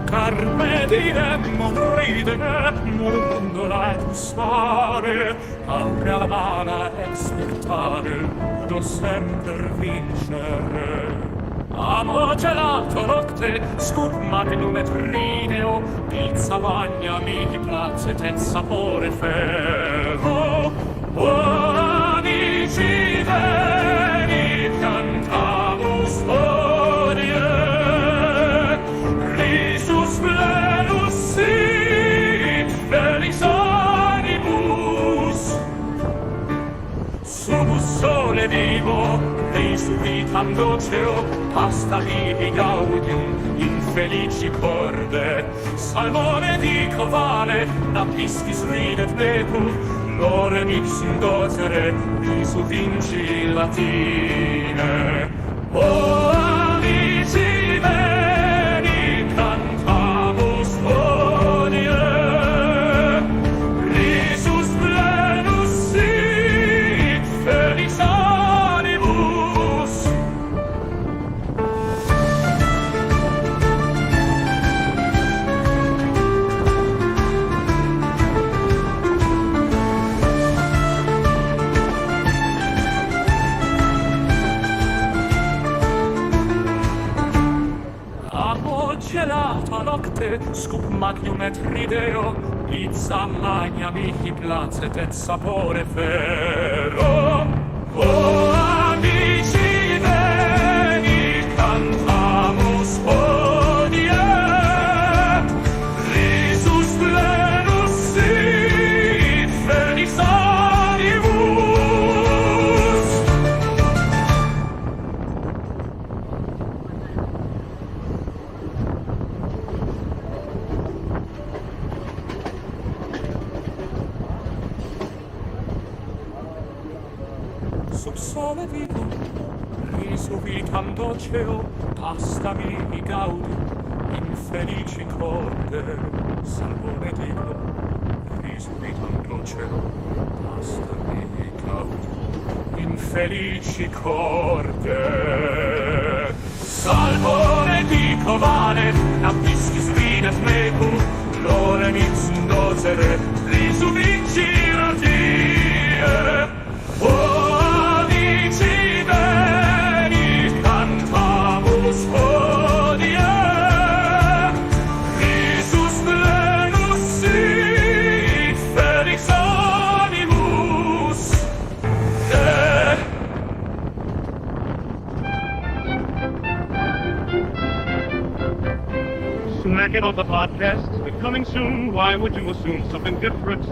Carpe diremmo ridere, mondola et stare, ampia la vana expectare, do semper vincere. Amo gelato nocte, scur magnum et rideo, pizza magna mihi placet et sapore ferro. Amici veni, cantamus odie, risus plenus sit, felix anibus. Subus sole vivo, resucitam doceo, pasta mihi gaudium, infelici corde. Salmone dico vale, napiscis ridet necu, lore ipsum docere, risu vinci latine. O amici veni, cantamus odie, risus plenus sit, felix anibus. Gelata nocte, scup magnum et rideo, pizza magna mihi placet et sapore ferro. O amici veni, cantamus odie, risus plenus sit, felix anibus. Sub sole vivo, risu vitam doceo, pasta mihi gaudium, infelici corde. Salvone dico, risu vitam doceo, pasta mihi gaudium, infelici corde. Salvone dico vale, napiscis ridet mecu, lorem ipsum docere, risu vinci latine. O amici veni, cantamus odie, risus plenus sit, felix anibus. Smack it off the podcast is coming soon. Why would you assume something different?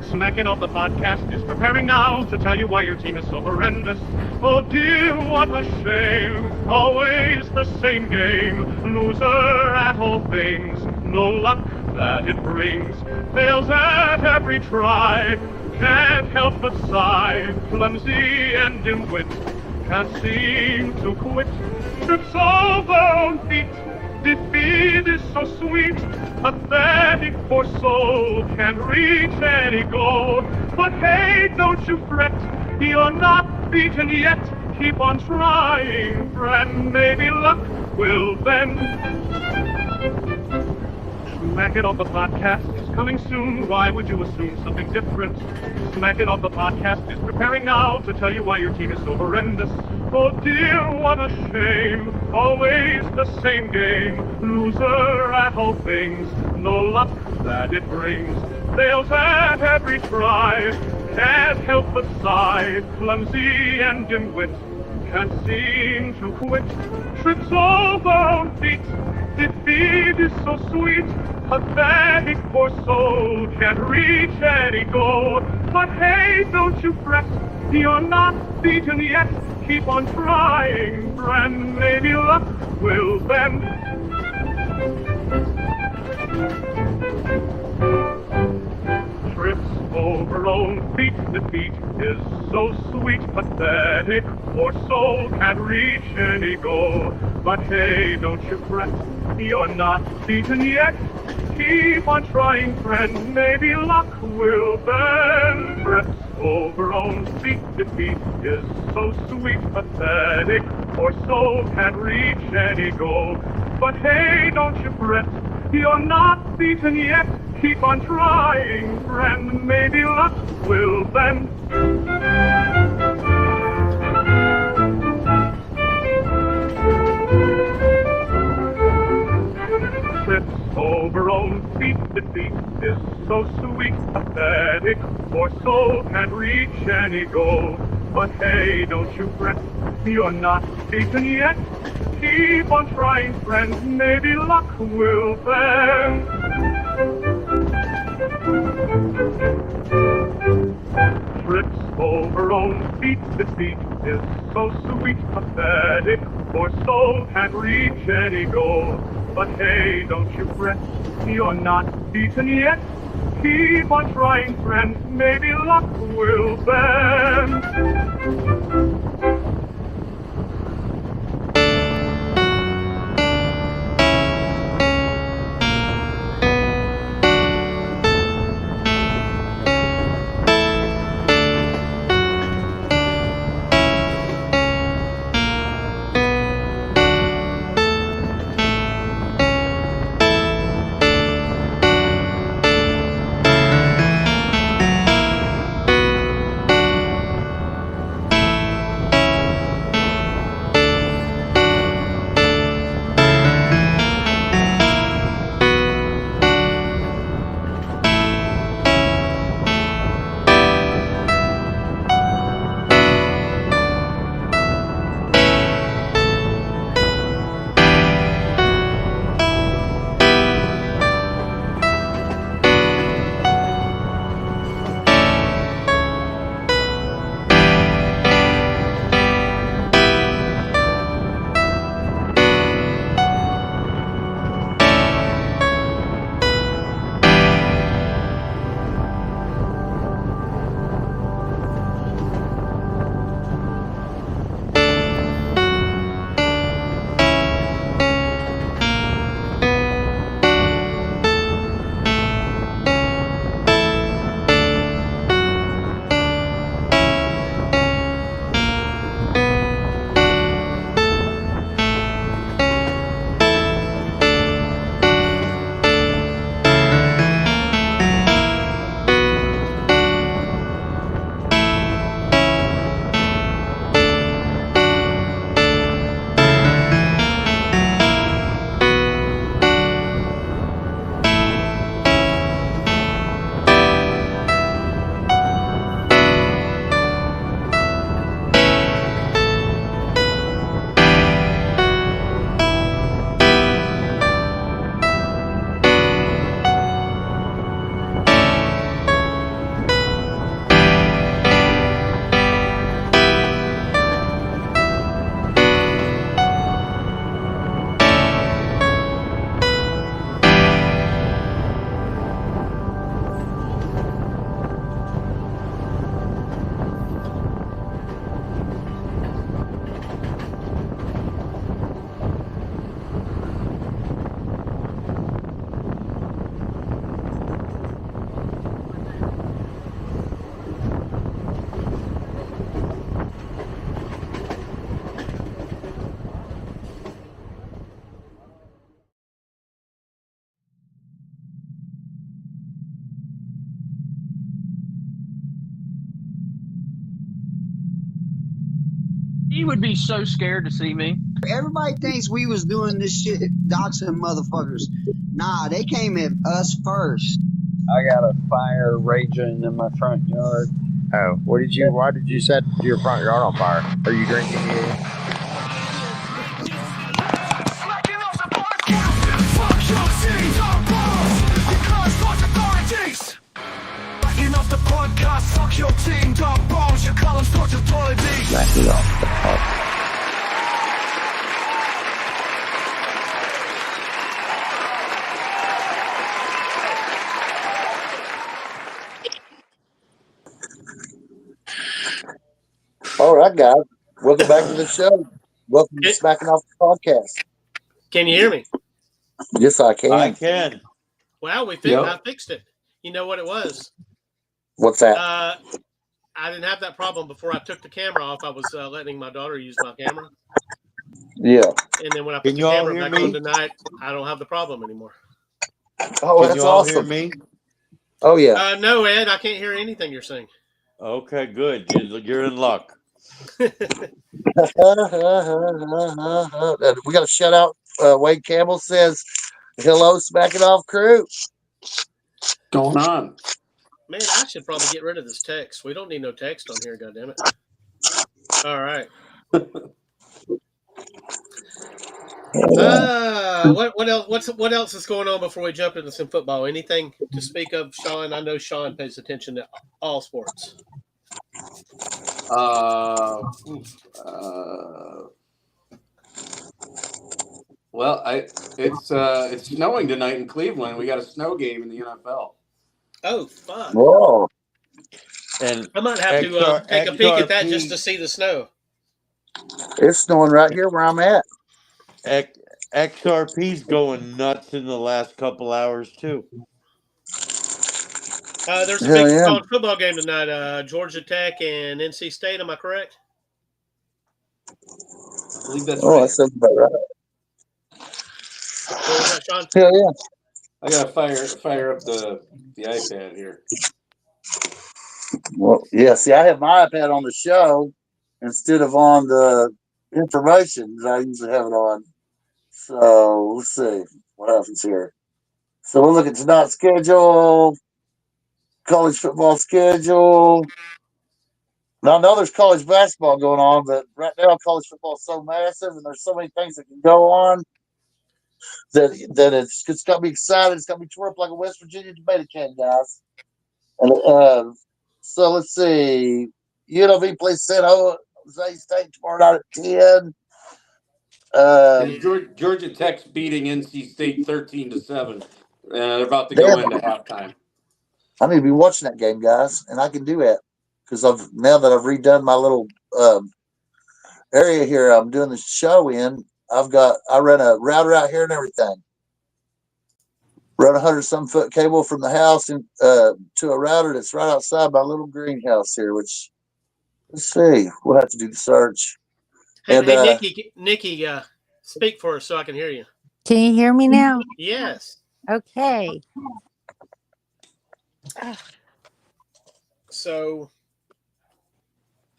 Smack it off the podcast is preparing now to tell you why your team is so horrendous. Oh dear, what a shame. Always the same game. Loser at all things. No luck that it brings. Fails at every try. Can't help but sigh. Clumsy and dim-wit. Can't seem to quit. Trips over on feet. Defeat is so sweet, pathetic, for soul can reach any goal. But hey, don't you fret, you're not beaten yet. Keep on trying, friend, maybe luck will bend. Smack It Off the Podcast is coming soon. Why would you assume something different? Smack It Off the Podcast is preparing now to tell you why your team is so horrendous. Oh dear, what a shame. Always the same game. Loser at all things. No luck that it brings. Fails at every try. Can't help but sigh. Clumsy and dim-wit. Can't seem to quit. Trips over own feet. Defeat is so sweet. Pathetic, poor soul can't reach any goal. But hey, don't you fret, you're not beaten yet. Keep on trying, friend, maybe luck will bend. Trips over own feet, defeat is so sweet. Pathetic, poor soul can't reach any goal. But hey, don't you fret, you're not beaten yet. Keep on trying, friend, maybe luck will bend. Trips over own feet, defeat is so sweet. Pathetic, poor soul can't reach any goal. But hey, don't you fret, you're not beaten yet. Keep on trying, friend, maybe luck will bend. Trips over own feet, defeat is so sweet. Pathetic, poor soul can't reach any goal. But hey, don't you fret, you're not beaten yet. Keep on trying, friend, maybe luck will bend. Trips over own feet, defeat is so sweet. Pathetic, poor soul can't reach any goal. But hey, don't you fret, you're not beaten yet. Keep on trying, friend, maybe luck will bend. He would be so scared to see me. Everybody thinks we was doing this shit, doxing motherfuckers. Nah, they came at us first. I got a fire raging in my front yard. Oh, why did you set your front yard on fire? Are you drinking here? Slacking off the podcast. Fuck your city, dog balls. Because fuck authorities. Slacking off the podcast. Fuck your team, dog balls. You call them sports authorities. Slacking off the podcast. All right, guys. Welcome back to the show. Welcome to Smacking Off the Podcast. Can you hear me? Yes, I can. I can. Well, I fixed it. You know what it was? What's that? I didn't have that problem before I took the camera off. I was letting my daughter use my camera. Yeah. And then when I put the camera back on tonight, I don't have the problem anymore. Oh, that's awesome. Hear me? Oh, yeah. No, Ed, I can't hear anything you're saying. Okay, good. You're in luck. We got a shout out. Wade Campbell says, hello, Smack It Off crew. Going on? Man, I should probably get rid of this text. We don't need no text on here, goddammit. All right. What else? What else is going on before we jump into some football? Anything to speak of, Sean? I know Sean pays attention to all sports. Well, it's snowing tonight in Cleveland. We got a snow game in the NFL. Oh, fuck! Whoa! And I might have to take a peek at that just to see the snow. It's snowing right here where I'm at. XRP's going nuts in the last couple hours too. There's a big college football game tonight. Georgia Tech and NC State. Am I correct? I believe that's right. That sounds about right. What was that, Sean? Hell yeah! I gotta fire up the iPad here. Well, yeah. See, I have my iPad on the show instead of on the information that I usually have it on. So let's see what happens here. So we'll look at tonight's schedule, college football schedule. Now I know there's college basketball going on, but right now college football is so massive and there's so many things that can go on that it's got me excited. It's got me tore up like a West Virginia tomato can, guys. And so let's see. UNLV plays San Jose State tomorrow night at 10. Georgia Tech's beating NC State 13-7. They're about to go into halftime. I need to be watching that game, guys, and I can do that because now that I've redone my little area here I'm doing the show in. I run a router out here and everything. Run 100-some foot cable from the house and to a router that's right outside my little greenhouse here. Which let's see, we'll have to do the search. Hey, And, Nikki, speak for us so I can hear you. Can you hear me now? Yes. Okay. So,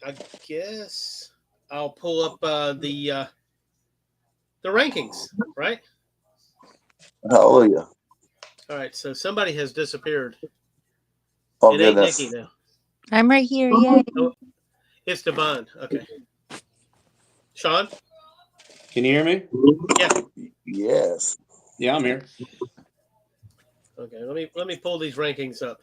I guess I'll pull up the rankings, right? Hallelujah. All right. So somebody has disappeared. Oh, it ain't goodness. Nikki now. I'm right here. Yay. Oh, it's Devon. Okay. Sean? Can you hear me? Yeah. Yes. Yeah, I'm here. Okay. Let me pull these rankings up.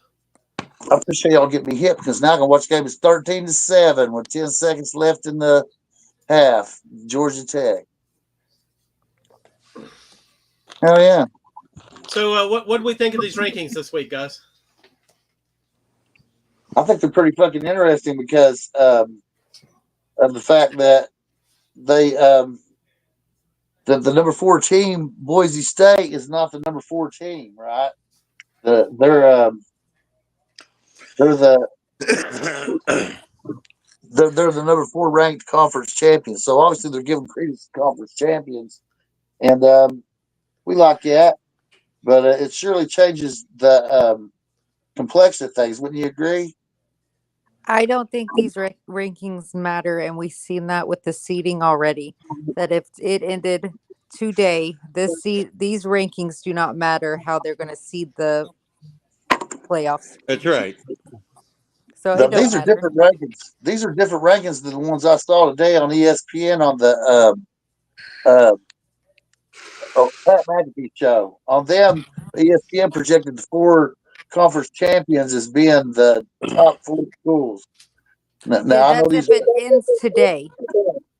I appreciate y'all getting me hit because now I can watch the game. It's 13-7 with 10 seconds left in the half. Georgia Tech. Hell yeah. So what do we think of these rankings this week, guys? I think they're pretty fucking interesting because of the fact that they the number 4 team, Boise State, is not the number 4 team, right? They're the number 4 ranked conference champions. So obviously they're giving credence to conference champions, and we like that. But it surely changes the complexion of things. Wouldn't you agree? I don't think these rankings matter, and we've seen that with the seeding already. That if it ended today, these rankings do not matter how they're going to seed the playoffs. That's right. So Now, it don't these are matter. different rankings. These are different rankings than the ones I saw today on ESPN on the Pat McAfee show. On them, ESPN projected the four conference champions as being the top four schools. Yeah, Now I know that's these if it ends today.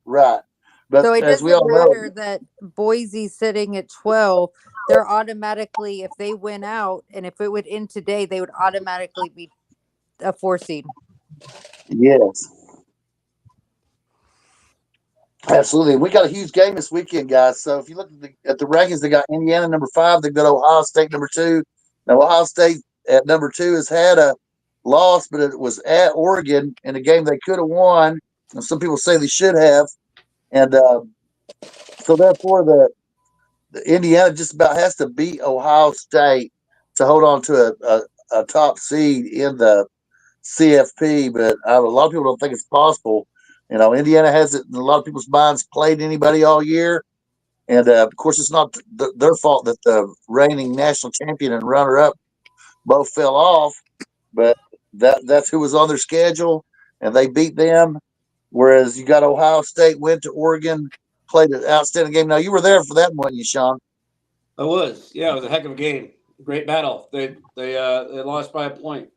right, but So it as we all doesn't know, matter that Boise's sitting at 12. They're automatically, if they win out, and if it would end today, they would automatically be a 4 seed. yes, absolutely. We got a huge game this weekend, guys. So if you look at the rankings, they got Indiana number 5. They got Ohio State number 2. Now Ohio State at number 2 has had a loss, but it was at Oregon in a game they could have won. And some people say they should have. And so therefore, the Indiana just about has to beat Ohio State to hold on to a top seed in the CFP. But a lot of people don't think it's possible. You know, Indiana hasn't, in a lot of people's minds, played anybody all year. And of course, it's not their fault that the reigning national champion and runner up both fell off, but that's who was on their schedule, and they beat them. Whereas you got Ohio State went to Oregon, played an outstanding game. Now you were there for that, weren't you, Sean? I was. Yeah, it was a heck of a game. Great battle. They lost by a point.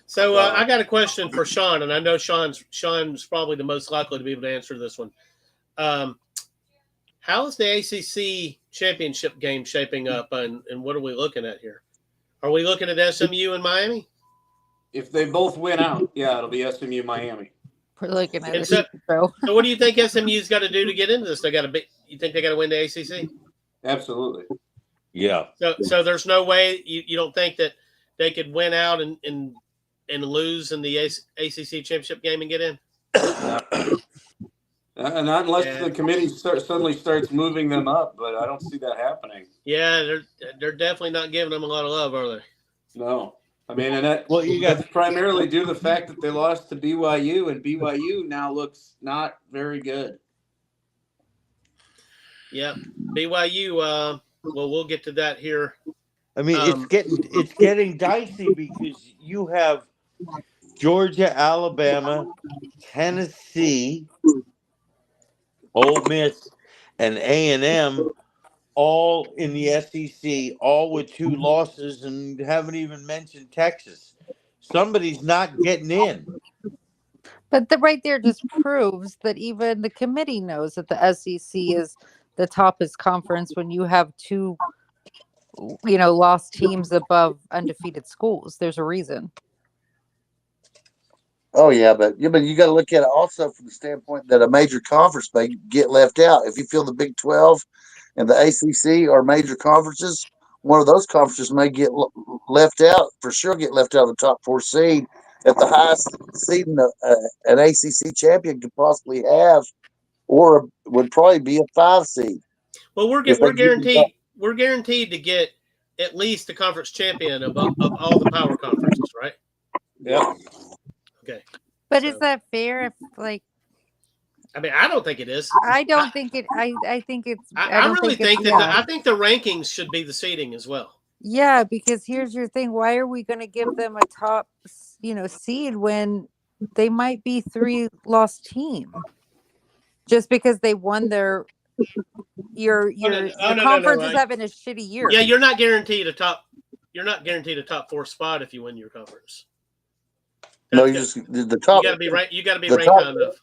So I got a question for Sean, and I know Sean's probably the most likely to be able to answer this one. How is the ACC championship game shaping up, and what are we looking at here? Are we looking at SMU and Miami? If they both win out, yeah, it'll be SMU Miami. We're looking at And it. so what do you think SMU's got to do to get into this? You think they got to win the ACC? Absolutely. Yeah. So there's no way you don't think that they could win out and lose in the ACC championship game and get in? And not unless the committee suddenly starts moving them up, but I don't see that happening. Yeah, they're definitely not giving them a lot of love, are they? No. I mean, and that's primarily due to the fact that they lost to BYU, and BYU now looks not very good. Yeah, BYU. Well, we'll get to that here. I mean, it's getting dicey because you have Georgia, Alabama, Tennessee, Ole Miss, and A&M all in the SEC, all with 2 losses, and haven't even mentioned Texas. Somebody's not getting in. But right there just proves that even the committee knows that the SEC is the toughest conference when you have 2, lost teams above undefeated schools. There's a reason. Oh yeah, but you got to look at it also from the standpoint that a major conference may get left out. If you feel the Big 12 and the ACC are major conferences, one of those conferences may get left out for sure. Get left out of the top 4 seed. At the highest seed an ACC champion could possibly have, or would probably be a 5 seed. Well, we're guaranteed to get at least the conference champion of all the power conferences, right? Yeah. Okay. But is that fair? If I mean, I don't think it is. I don't think it. I think it's. I really think that yeah. I think the rankings should be the seeding as well. Yeah, because here's your thing. Why are we going to give them a top, seed when they might be 3-loss team? Just because they won their conference is having a shitty year. Yeah, you're not guaranteed a top 4 spot if you win your conference. No, the top. You got to be right. You got to be ranked high enough.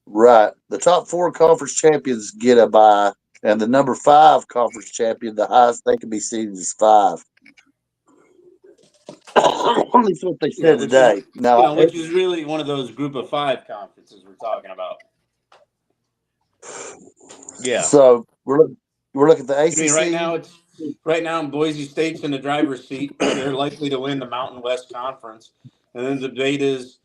Right. The top 4 conference champions get a bye, and the number 5 conference champion, the highest they can be seeded is 5. That's what they said today. Which is really one of those group of 5 conferences we're talking about. Yeah. So we're looking at the ACC. I mean, right now Boise State's in the driver's seat. They're likely to win the Mountain West Conference, and then the debate is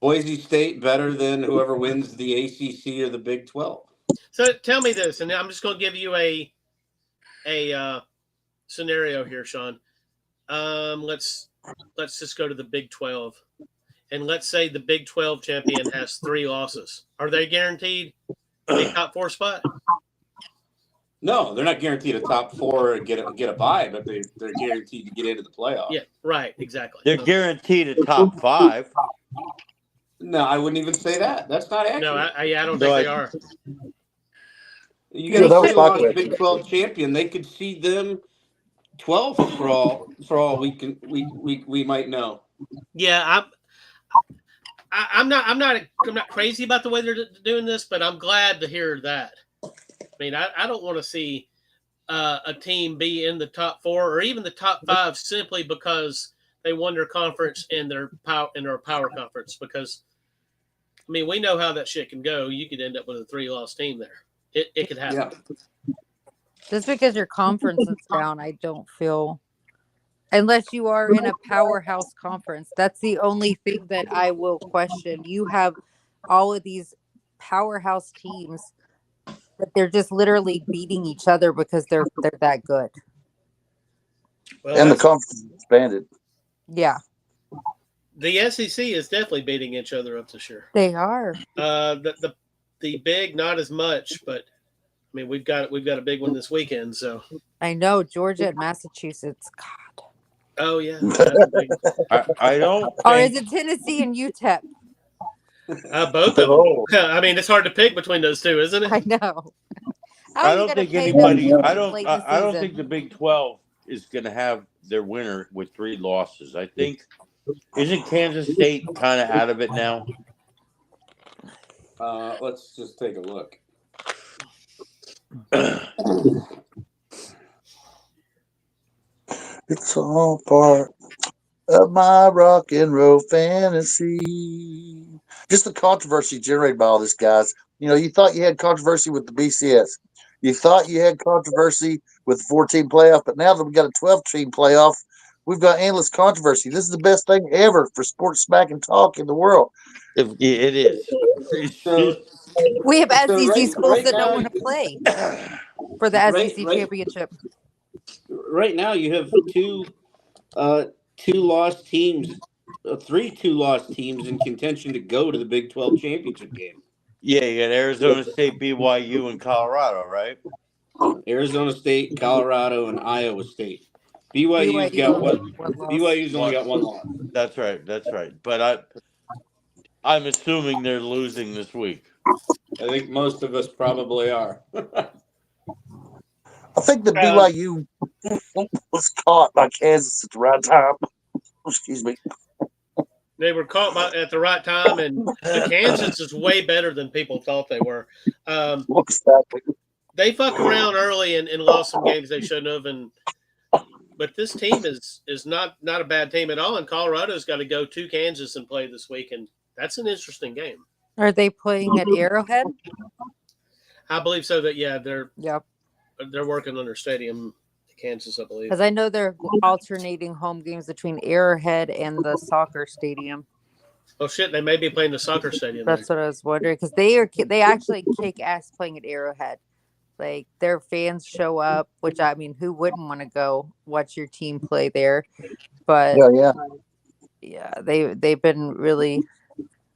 Boise State better than whoever wins the ACC or the Big 12? So tell me this, and I'm just going to give you a scenario here, Sean. Let's just go to the Big 12. and let's say the Big 12 champion has 3 losses, are they guaranteed a top 4 spot? No, they're not guaranteed a top 4 or get a bye, but they're guaranteed to get into the playoff. Yeah, right, exactly. They're guaranteed a top 5. No, I wouldn't even say that. That's not accurate. No, I don't think they are. You Yeah, got that a was 3-loss my Big 12 champion. They could see them 12th for all we might know. Yeah, I'm not crazy about the way they're doing this, but I'm glad to hear that. I mean, I don't want to see a team be in the top 4 or even the top 5 simply because they won their conference in their power conference. Because I mean, we know how that shit can go. You could end up with a 3-loss team there. It could happen. Yeah. Just because your conference is down, I don't feel, unless you are in a powerhouse conference, that's the only thing that I will question. You have all of these powerhouse teams, but they're just literally beating each other because they're that good. Well, And the conference is expanded. Yeah, the SEC is definitely beating each other up this year. they are. The big, not as much, but I mean, we've got a big one this weekend. So I know Georgia and Massachusetts. God. oh yeah, that's a big, I don't Or is think it Tennessee and UTEP? both of them. I mean, it's hard to pick between those two, isn't it? I know. I don't think anybody I don't think the Big 12 is going to have their winner with 3 losses. I think isn't Kansas State kind of out of it now? Let's just take a look. It's all part of my rock and roll fantasy. Just the controversy generated by all this, guys. You know, you thought you had controversy with the BCS. You thought you had controversy with the 14 playoff, but now that we've got a 12-team playoff, we've got endless controversy. This is the best thing ever for sports smack and talk in the world. It is. So, We have SEC right schools that now, don't want to play for the SEC championship. Right now, you have 2 2-loss teams, 3 2-loss teams in contention to go to the Big 12 championship game. Yeah, you got Arizona State, BYU, and Colorado, right? Arizona State, Colorado, and Iowa State. BYU's got one. BYU's only got 1 loss. That's right. That's right. But I'm assuming they're losing this week. I think most of us probably are. I think the BYU was caught by Kansas at the right time. Excuse me. They were caught at the right time, and Kansas is way better than people thought they were. They fuck around early and lost some games they shouldn't have. But this team is not a bad team at all. And Colorado's got to go to Kansas and play this week, and that's an interesting game. Are they playing at Arrowhead? I believe so. They're working on their stadium, Kansas, I believe. Because I know they're alternating home games between Arrowhead and the soccer stadium. Oh shit! They may be playing the soccer stadium. That's what I was wondering, because they actually kick ass playing at Arrowhead. Like, their fans show up, which, I mean, who wouldn't want to go watch your team play there? But yeah, they've been really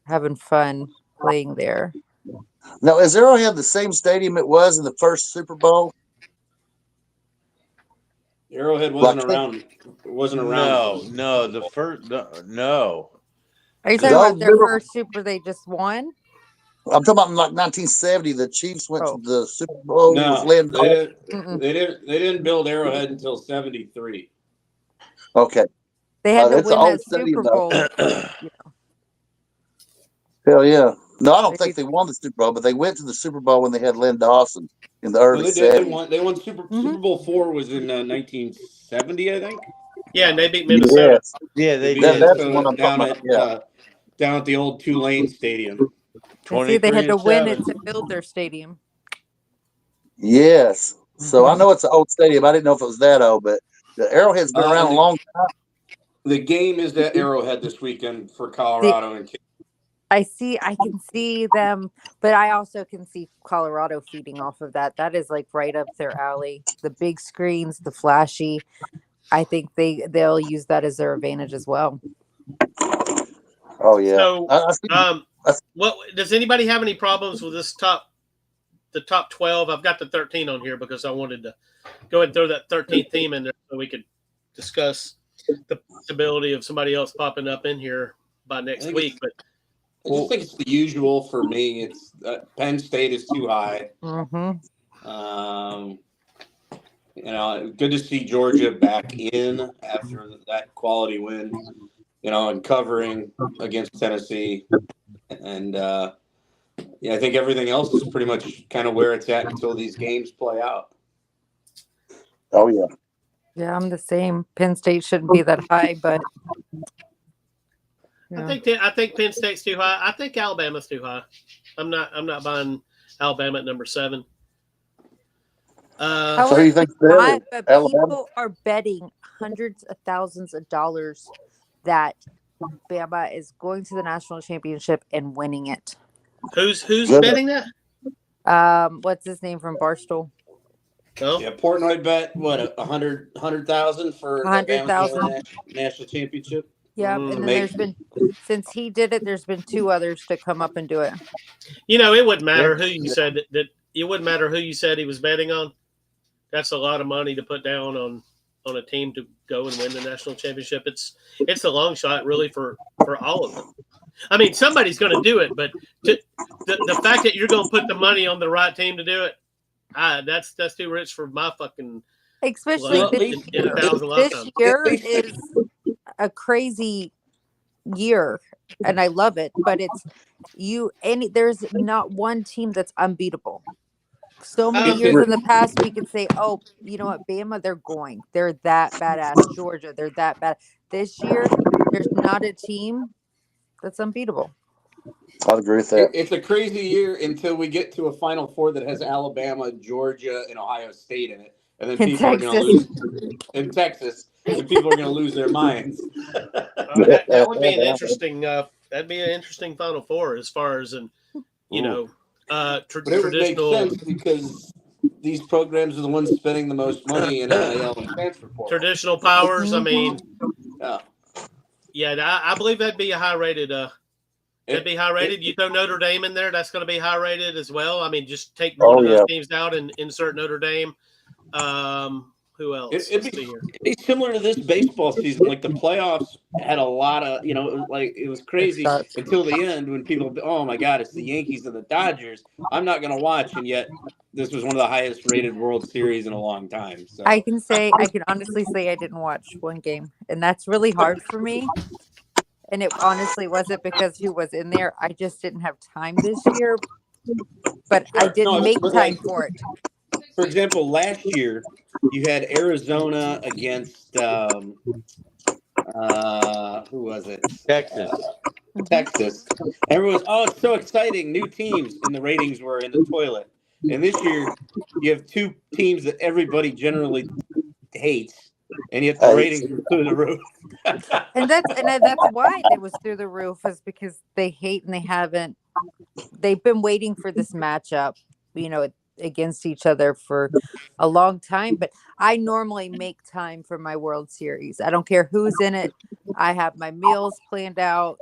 having fun playing there. Now, is Arrowhead the same stadium it was in the first Super Bowl? Arrowhead wasn't around. No. The first no. Are you talking about their first Super they just won? I'm talking about in like 1970. The Chiefs went to the Super Bowl. No, with they didn't build Arrowhead until '73. Okay. They had to win that Super Bowl. Hell yeah. No, I don't think they won the Super Bowl, but they went to the Super Bowl when they had Lynn Dawson in the early 70s. They won Super Bowl 4 was in 1970, I think. Yeah, and they beat Minnesota. Yeah, they beat did. Minnesota down at the old Tulane Stadium. See, they had to win it to build their stadium. Yes. So I know it's an old stadium. I didn't know if it was that old, but the Arrowhead's been around a long time. The game is at Arrowhead this weekend for Colorado and I can see them, but I also can see Colorado feeding off of that. That is like right up their alley. The big screens, the flashy. I think they'll use that as their advantage as well. Oh yeah. So, I what does anybody have any problems with this the top 12? I've got the 13 on here because I wanted to go ahead and throw that 13th team in there so we could discuss the possibility of somebody else popping up in here by next week. But I just think it's the usual for me. It's Penn State is too high. Good to see Georgia back in after that quality win. And covering against Tennessee, and I think everything else is pretty much kind of where it's at until these games play out. Oh yeah. Yeah, I'm the same. Penn State shouldn't be that high, but I think Penn State's too high. I think Alabama's too high. I'm not buying Alabama at number 7. So you think but people are betting hundreds of thousands of dollars that Bama is going to the national championship and winning it. Who's betting that? What's his name from Barstool? Oh. Yeah, Portnoy bet what 100,000 for 100,000 national championship. Yeah, and then there's been, since he did it, there's been 2 others to come up and do it. It wouldn't matter who you said that. It wouldn't matter who you said he was betting on. That's a lot of money to put down on a team to go and win the national championship. It's a long shot, really, for all of them. I mean, somebody's going to do it, but the fact that you're going to put the money on the right team to do it, that's too rich for my fucking. Especially this year is a crazy year, and I love it. But there's not one team that's unbeatable. So many years in the past, we could say, "Oh, you know what, Bama, they're that badass. Georgia, they're that bad." This year, there's not a team that's unbeatable. I'd agree with that. It's a crazy year until we get to a Final Four that has Alabama, Georgia, and Ohio State in it, and then people are going to lose in Texas, and people are going to lose their minds. That would be an interesting. That'd be an interesting Final Four as far as But it would make sense because these programs are the ones spending the most money in NIL and transfer portal. Traditional powers. I mean, I believe that'd be a high rated. That'd be high rated. You throw Notre Dame in there, that's going to be high rated as well. I mean, just take one of those teams out and insert Notre Dame. Who else? It'd be similar to this baseball season. Like the playoffs had a lot of, it was crazy until the end when people, oh my God, it's the Yankees and the Dodgers. I'm not going to watch. And yet this was one of the highest rated World Series in a long time. So I can honestly say I didn't watch one game, and that's really hard for me. And it honestly wasn't because who was in there. I just didn't have time this year, but I didn't make time for it. For example, last year you had Arizona against who was it? Texas. Everyone was, it's so exciting, new teams, and the ratings were in the toilet. And this year you have 2 teams that everybody generally hates, and yet the ratings are through the roof. and that's why it was through the roof, is because they hate and they've been waiting for this matchup, against each other for a long time. But I normally make time for my World Series. I don't care who's in it. I have my meals planned out.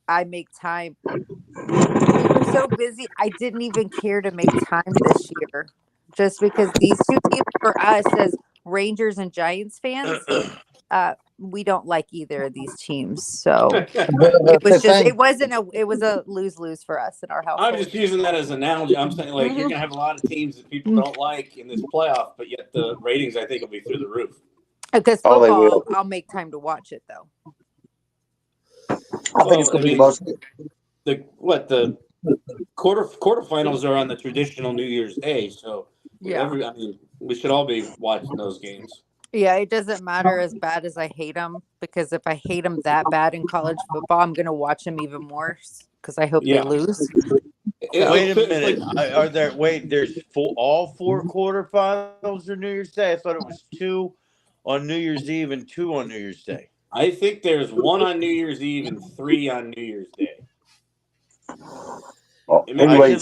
I make time. We were so busy, I didn't even care to make time this year, just because these 2 teams for us as Rangers and Giants fans, we don't like either of these teams. So it was a lose-lose for us in our household. I'm just using that as an analogy. I'm saying you're going to have a lot of teams that people don't like in this playoff, but yet the ratings I think will be through the roof. Because football, I'll make time to watch it though. I think it's going to be the quarterfinals are on the traditional New Year's Day, so we should all be watching those games. Yeah, it doesn't matter as bad as I hate them, because if I hate them that bad in college football, I'm going to watch them even more because I hope they lose. Wait a minute. There's all 4 quarterfinals on New Year's Day? I thought it was 2 on New Year's Eve and 2 on New Year's Day. I think there's 1 on New Year's Eve and 3 on New Year's Day. Well, anyway you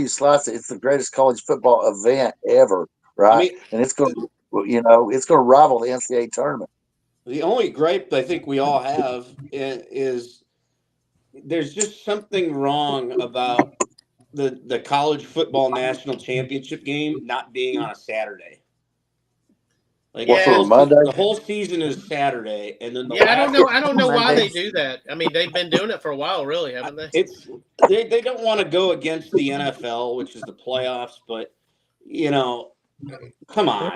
slice it, it's the greatest college football event ever, right? And it's going to rival the NCAA tournament. The only gripe I think we all have is there's just something wrong about the college football national championship game not being on a Saturday. Like What, for Monday? the whole season is Saturday, and then the Yeah, last I don't know why they Mondays. do that. I mean, they've been doing it for a while, really, haven't they? they don't want to go against the NFL, which is the playoffs, but come on,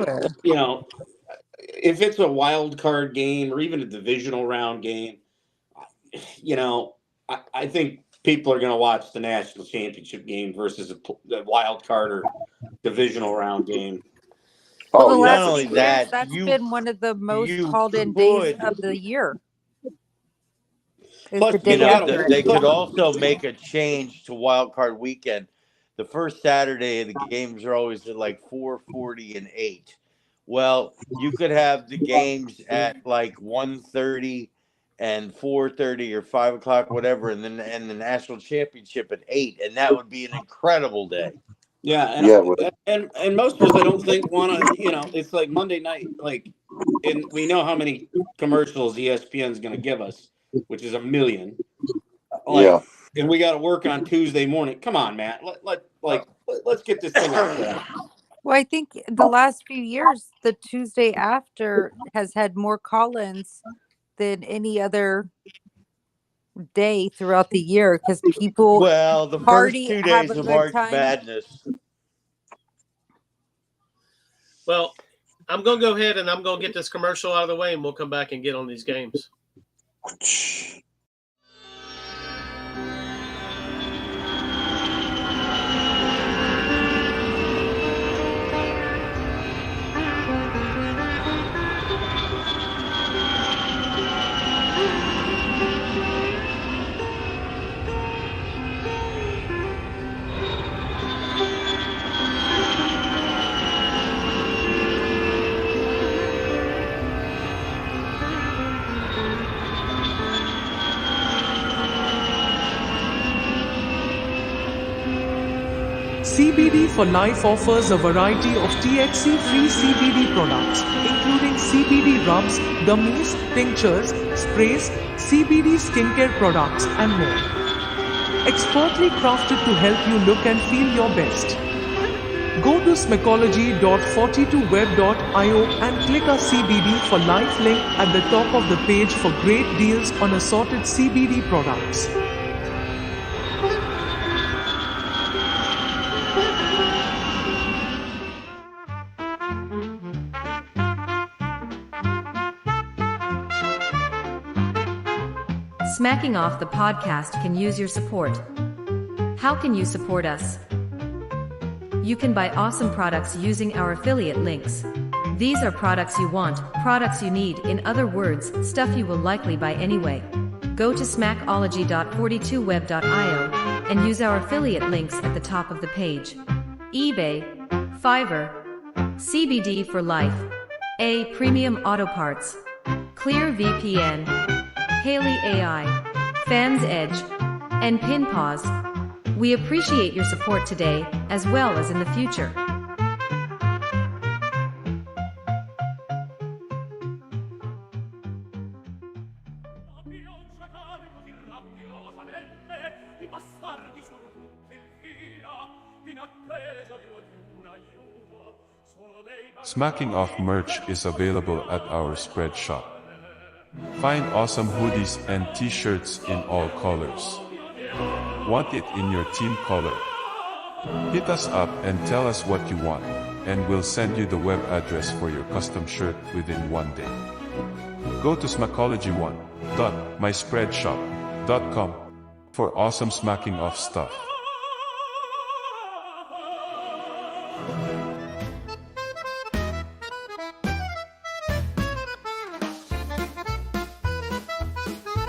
if it's a wild card game or even a divisional round game, I think people are going to watch the national championship game versus a wild card or divisional round game. Well, the Oh, last Not only few years, that, that's you- been one of the most you called in days could- of the year. Is Plus, the you day gotta- after. they could also make a change to wild card weekend. The first Saturday, the games are always at like 4:40 and 8. Well, you could have the games at like 1:30 and 4:30 or 5 o'clock, whatever, and then the national championship at 8, and that would be an incredible day. Yeah, and most of us, I don't think want to. It's like Monday night, and we know how many commercials ESPN's going to give us, which is 1 million. Yeah. And we got to work on Tuesday morning. Come on, Matt. Let's get this thing out there. Well, I think the last few years, the Tuesday after has had more call-ins than any other day throughout the year because people Well, the first party, 2 have days a of good March time. Madness. Well, I'm going to go ahead and I'm going to get this commercial out of the way, and we'll come back and get on these games. CBD for Life offers a variety of THC-free CBD products, including CBD rubs, gummies, tinctures, sprays, CBD skincare products, and more. Expertly crafted to help you look and feel your best. Go to smacology.42web.io and click our CBD for Life link at the top of the page for great deals on assorted CBD products. Smacking Off the podcast can use your support. How can you support us? You can buy awesome products using our affiliate links. These are products you want, products you need, in other words, stuff you will likely buy anyway. Go to smacology.42web.io and use our affiliate links at the top of the page. eBay, Fiverr, CBD for Life, A Premium Auto Parts, Clear VPN, Haley AI, Fans Edge, and Pinpause. We appreciate your support today, as well as in the future. Smacking Off merch is available at our spread shop. Find awesome hoodies and t-shirts in all colors. Want it in your team color? Hit us up and tell us what you want, and we'll send you the web address for your custom shirt within 1 day. Go to smacology1.myspreadshop.com for awesome smacking off stuff.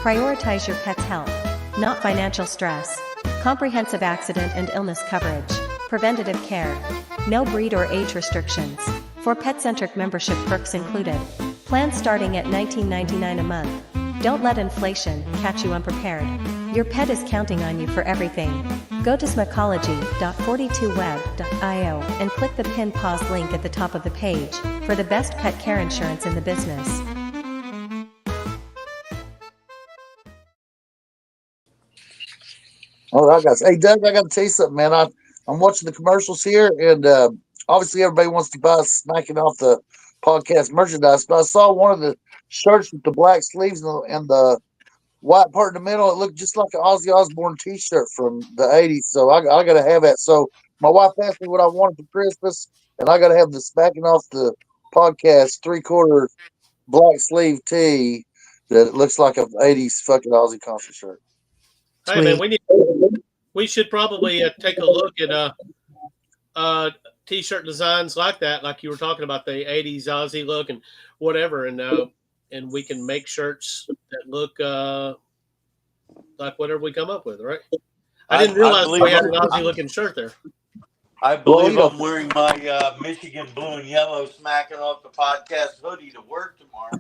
Prioritize your pet's health, not financial stress. Comprehensive accident and illness coverage. Preventative care. No breed or age restrictions. For pet-centric membership perks included. Plans starting at $19.99 a month. Don't let inflation catch you unprepared. Your pet is counting on you for everything. Go to smacology.42web.io and click the pin pause link at the top of the page for the best pet care insurance in the business. Oh, hey, Doug, I got to tell you something, man. I'm watching the commercials here, and obviously everybody wants to buy snacking off the podcast merchandise. But I saw one of the shirts with the black sleeves and the white part in the middle. It looked just like an Ozzy Osbourne T-shirt from the '80s. So I got to have that. So my wife asked me what I wanted for Christmas, and I got to have the smacking off the podcast 3/4 black sleeve tee that looks like an '80s fucking Ozzy concert shirt. Hey, man, we should probably take a look at T-shirt designs like that, like you were talking about the '80s Ozzy look and whatever, and we can make shirts that look like whatever we come up with, right? I didn't realize we had an Ozzy looking shirt there. I believe I'm wearing my Michigan blue and yellow smacking off the podcast hoodie to work tomorrow.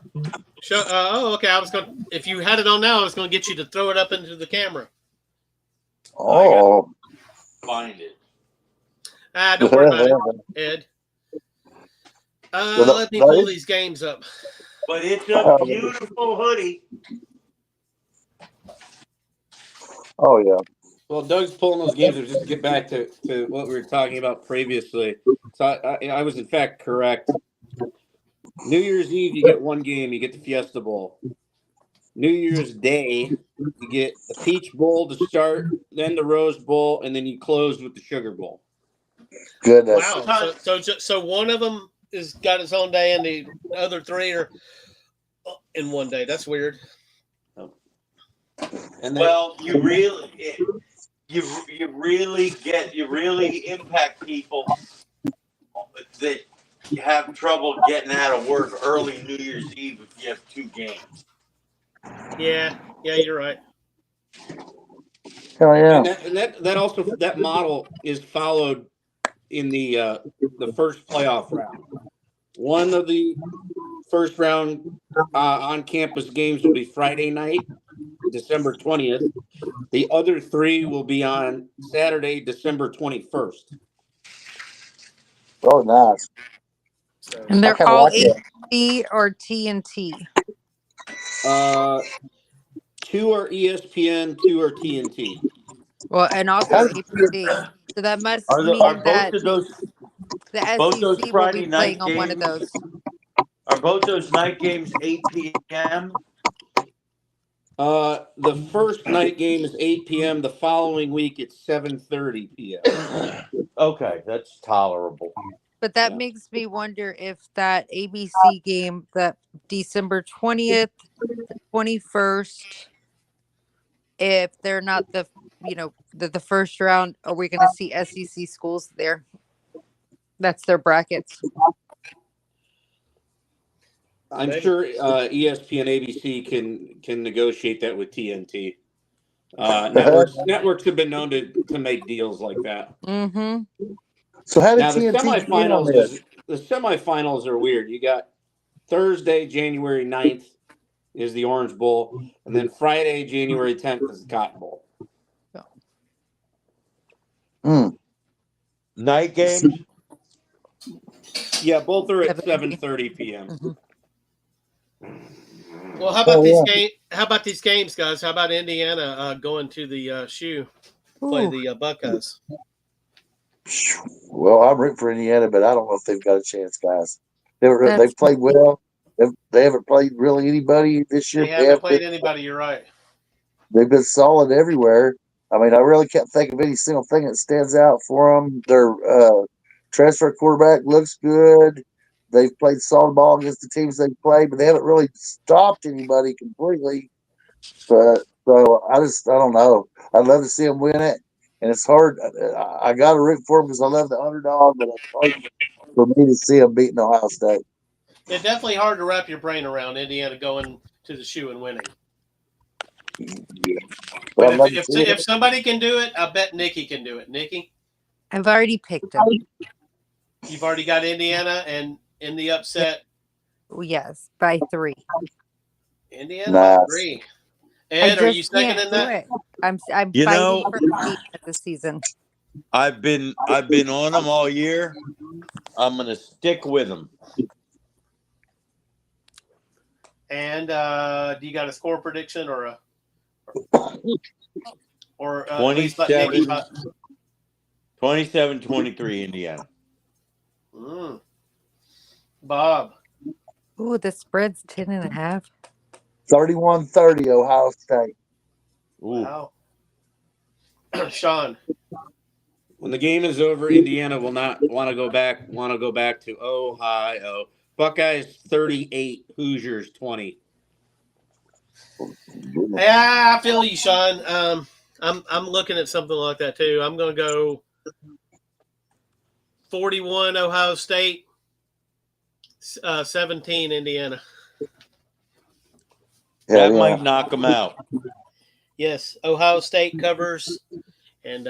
Okay. If you had it on now, I was going to get you to throw it up into the camera. Oh, find it. Don't worry about it, Ed. Let me pull these games up. But it's a beautiful hoodie. Oh yeah. Well, Doug's pulling those games. Just to get back to what we were talking about previously. So I was in fact correct. New Year's Eve, you get one game. You get the Fiesta Bowl. New Year's Day, you get the Peach Bowl to start, then the Rose Bowl, and then you close with the Sugar Bowl. Goodness. Wow. So one of them is got its own day, and the other three are in one day. That's weird. And well, you really impact people that have trouble getting out of work early New Year's Eve if you have two games. Yeah, you're right. Oh yeah. And that also that model is followed in the first playoff round. One of the first round on campus games will be Friday night, December 20th. The other three will be on Saturday, December 21st. Oh, nice. And they're all ABC or TNT. 2 are ESPN, 2 are TNT. Well, and also ABC. So that must mean that the SEC will be playing on one of those. Are both those night games 8 p.m.? The first night game is 8 p.m. The following week, it's 7:30 p.m. Okay, that's tolerable. But that makes me wonder if that ABC game, that December 20th, the 21st, if they're not the first round, are we going to see SEC schools there? That's their brackets. I'm sure ESPN, ABC can negotiate that with TNT. Networks have been known to make deals like that. Mm-hmm. So how did now TNT the semifinals are weird. You got Thursday, January 9th is the Orange Bowl, and then Friday, January 10th is the Cotton Bowl. Night games? Yeah, both are at 7:30 p.m. Mm-hmm. Well, how about How about these games, guys? How about Indiana going to the shoe, play the Buckeyes? Well, I'm rooting for Indiana, but I don't know if they've got a chance, guys. They've played well. They haven't played really anybody this year. They haven't played anybody. You're right. They've been solid everywhere. I mean, I really can't think of any single thing that stands out for them. Their transfer quarterback looks good. They've played solid ball against the teams they've played, but they haven't really stopped anybody completely. But so I don't know. I'd love to see them win it, and it's hard. I got to root for them because I love the underdog, but it's hard for me to see them beating Ohio State. It's definitely hard to wrap your brain around Indiana going to the shoe and winning. Yeah. But if somebody can do it, I bet Nikki can do it. Nikki? I've already picked them. You've already got Indiana and in the upset? Yes, by 3. Indiana by 3. Ed, are you second in that? I'm fighting for the this season. I've been on them all year. I'm going to stick with them. And do you got a score prediction or a? or at least let Nicky talk. 27-23 Indiana. Bob. Ooh, the spread's 10.5. 31-30 Ohio State. Ooh. Wow. Sean. When the game is over, Indiana will not want to go back to Ohio. Buckeyes 38, Hoosiers 20. Yeah, I feel you, Sean. I'm looking at something like that too. I'm going to go 41 Ohio State, 17 Indiana. That might knock them out. Yes, Ohio State covers, and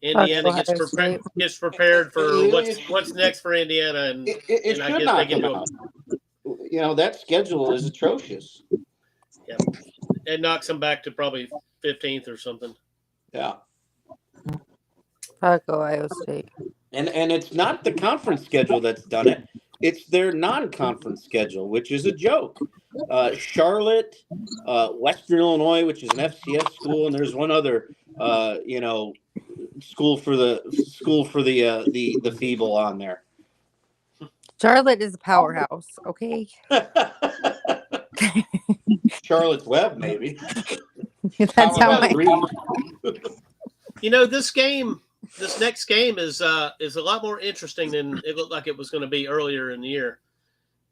Indiana gets prepared for what's next for Indiana, and It I should guess knock they get them out. You know, that schedule is atrocious. Yeah, it knocks them back to probably 15th or something. Yeah. Fuck Ohio State. And it's not the conference schedule that's done it. It's their non-conference schedule, which is a joke. Charlotte, Western Illinois, which is an FCS school, and there's one other, school for the feeble on there. Charlotte is a powerhouse. Okay. Charlotte's Web, maybe. That's how I read. This next game is a lot more interesting than it looked like it was going to be earlier in the year.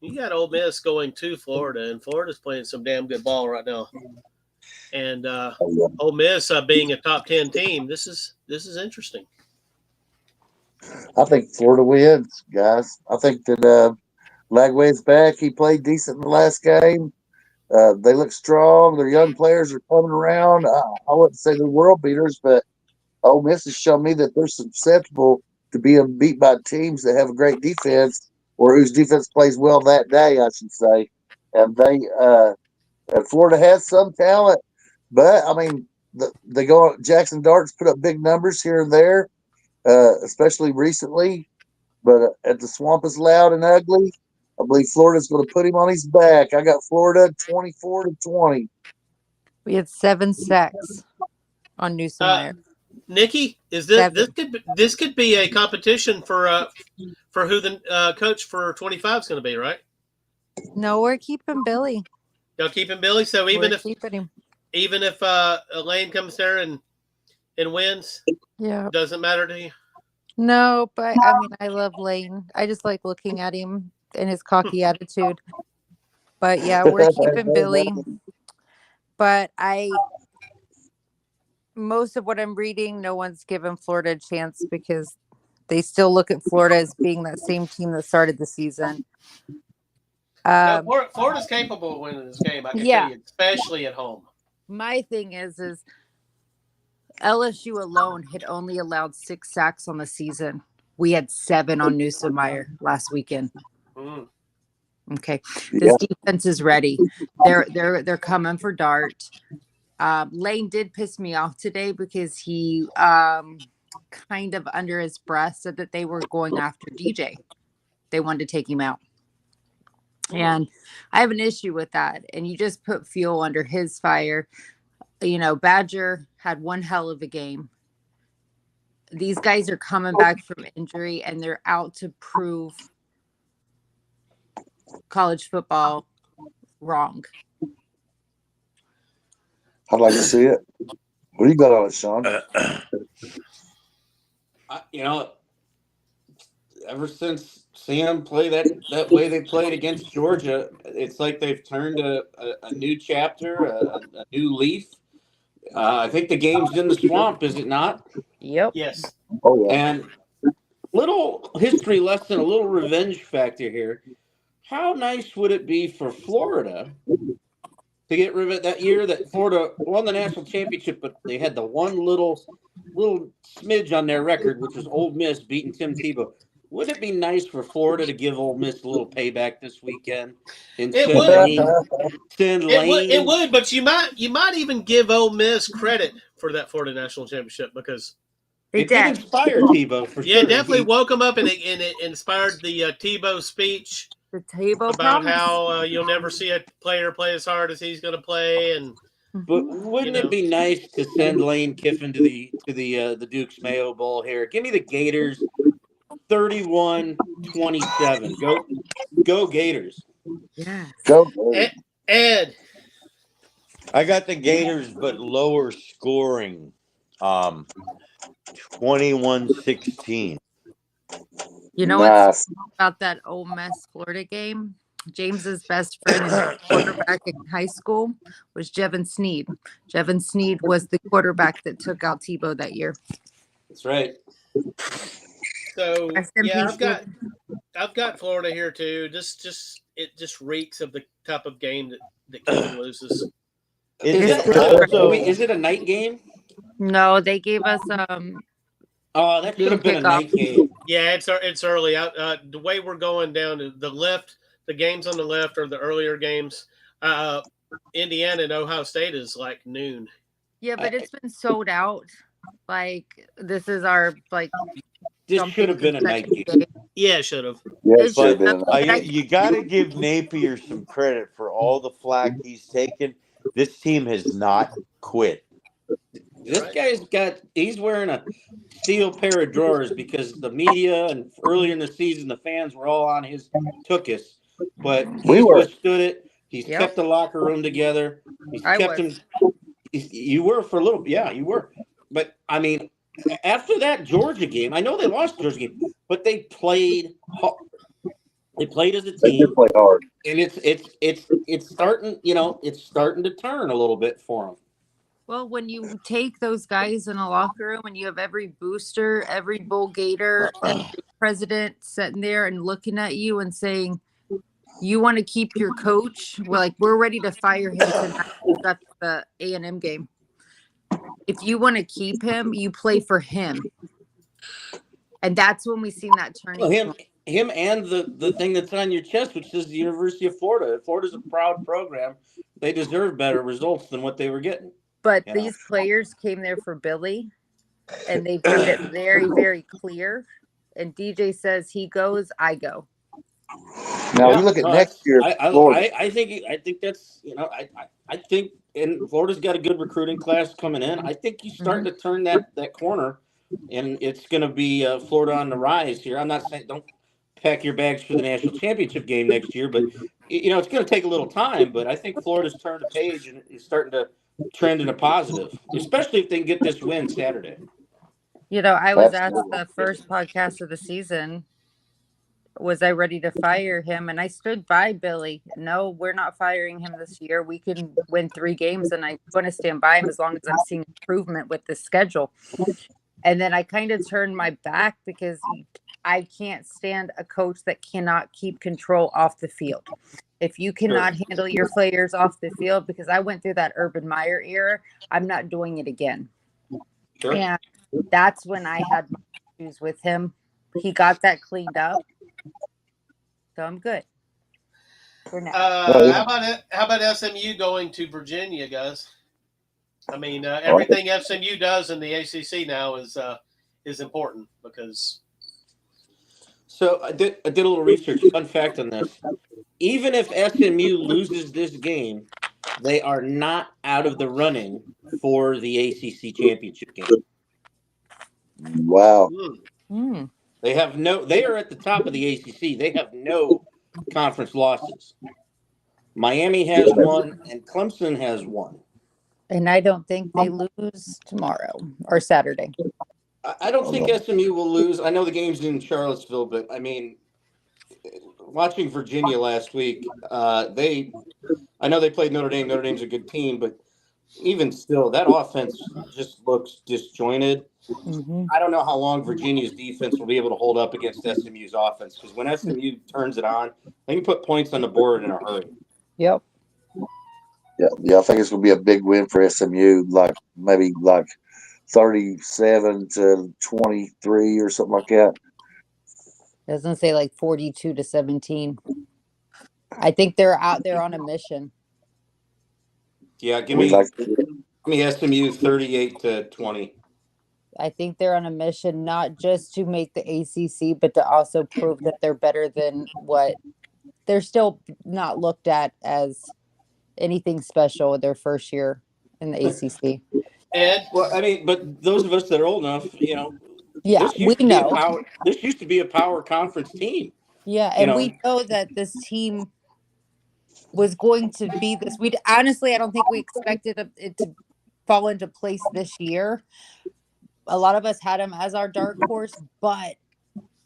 You got Ole Miss going to Florida, and Florida's playing some damn good ball right now. And Ole Miss being a top 10 team, this is interesting. I think Florida wins, guys. I think that Lagway's back. He played decent in the last game. They look strong. Their young players are coming around. I wouldn't say they're world beaters, but Ole Miss has shown me that they're susceptible to being beat by teams that have a great defense or whose defense plays well that day, I should say. And Florida has some talent, but I mean, they go. Jackson Dart's put up big numbers here and there, especially recently. But at the Swamp is loud and ugly. I believe Florida's going to put him on his back. I got Florida 24-20. We had 7 sacks on Newsom. Nikki, is this could be a competition for who the coach for 25 is going to be, right? No, we're keeping Billy. Y'all keeping Billy. So even if Elaine comes there and wins, yeah, doesn't matter to you. No, but I mean, I love Lane. I just like looking at him and his cocky attitude. But yeah, we're keeping Billy. But most of what I'm reading, no one's given Florida a chance because they still look at Florida as being that same team that started the season. Florida's capable of winning this game, I can tell you, especially at home. My thing is LSU alone had only allowed 6 sacks on the season. We had 7 on Newsom last weekend. Okay, this defense is ready. They're coming for Dart. Lane did piss me off today because he kind of under his breath said that they were going after DJ. They wanted to take him out. And I have an issue with that. And you just put fuel under his fire. You know, Badger had one hell of a game. These guys are coming back from injury and they're out to prove college football wrong. I'd like to see it. What do you got on it, Sean? Ever since seeing them play that way they played against Georgia, it's like they've turned a new chapter, a new leaf. I think the game's in the Swamp, is it not? Yep. Yes. Oh, yeah. And little history lesson, a little revenge factor here. How nice would it be for Florida to get rid of it that year that Florida won the national championship, but they had the one little smidge on their record, which was Ole Miss beating Tim Tebow. Wouldn't it be nice for Florida to give Ole Miss a little payback this weekend? It would, but you might even give Ole Miss credit for that Florida national championship because it did inspire Tebow for sure. Yeah, definitely woke him up and it inspired the Tebow speech. The Tebow about promise. how you'll never see a player play as hard as he's going to play, and But wouldn't it be nice to send Lane Kiffin to the Duke's Mayo Bowl here? Give me the Gators 31-27. Go Gators. Yes. Go. Ed. I got the Gators, but lower scoring. 21-16. You know what's about that Ole Miss Florida game? James's best friend and quarterback in high school was Jevin Sneed. Jevin Sneed was the quarterback that took out Tebow that year. That's right. So Rest in yeah, peace, I've got Florida here too. It just reeks of the type of game that Kiffin loses. Is it a night game? No, they gave us Oh, that should have been a night game. Yeah, it's early. The way we're going down to the left, the games on the left are the earlier games. Indiana and Ohio State is like noon. Yeah, but it's been sold out. Like this is our This should have been a night game. Yeah, it should have. But you got to give Napier some credit for all the flack he's taken. This team has not quit. This he's wearing a steel pair of drawers because the media and earlier in the season the fans were all on his tookus, but he's withstood it. He's kept the locker room together. He's kept him. You were for a little, yeah, you were. But I mean, after that Georgia game, I know they lost the Georgia game, but they played hard. They played as a team. They played hard, and it's starting. It's starting to turn a little bit for them. Well, when you take those guys in a locker room and you have every booster, every Bull Gator, every president sitting there and looking at you and saying, you want to keep your coach? We're ready to fire him tonight. That's the A&M game. If you want to keep him, you play for him. And that's when we seen that turning point. Him and the thing that's on your chest, which is the University of Florida. Florida's a proud program. They deserve better results than what they were getting. But these players came there for Billy, and they've made it very, very clear. And DJ says he goes, I go. Now you look at next year. I think that's I think and Florida's got a good recruiting class coming in. I think he's starting to turn that corner, and it's going to be Florida on the rise here. I'm not saying don't pack your bags for the national championship game next year, but it's going to take a little time. But I think Florida's turned the page and is starting to trend in a positive, especially if they can get this win Saturday. I was asked the first podcast of the season, was I ready to fire him? And I stood by Billy. No, we're not firing him this year. We can win 3 games, and I'm going to stand by him as long as I'm seeing improvement with the schedule. And then I kind of turned my back because I can't stand a coach that cannot keep control off the field. If you cannot handle your players off the field, because I went through that Urban Meyer era, I'm not doing it again. Sure. And that's when I had my issues with him. He got that cleaned up. So I'm good for now. How about SMU going to Virginia, guys? I mean, everything SMU does in the ACC now is important because. So I did a little research. Fun fact on this: even if SMU loses this game, they are not out of the running for the ACC championship game. Wow. They have they are at the top of the ACC. They have no conference losses. Miami has 1 and Clemson has 1. And I don't think they lose tomorrow or Saturday. I don't think SMU will lose. I know the game's in Charlottesville, but I mean, watching Virginia last week, I know they played Notre Dame. Notre Dame's a good team, but even still, that offense just looks disjointed. I don't know how long Virginia's defense will be able to hold up against SMU's offense, because when SMU turns it on, they can put points on the board in a hurry. Yep. Yeah, I think it's going to be a big win for SMU, maybe 37-23 or something like that. Doesn't say 42-17. I think they're out there on a mission. Yeah, give me SMU 38-20. I think they're on a mission not just to make the ACC, but to also prove that they're better than what they're still not looked at as anything special their first year. in the ACC. Ed? Well, I mean, but those of us that are old enough, Yeah, this we used to be a know. power. This used to be a power conference team. Yeah, You and know, we know that this team was going to be this. We honestly, I don't think we expected it to fall into place this year. A lot of us had them as our dark horse, but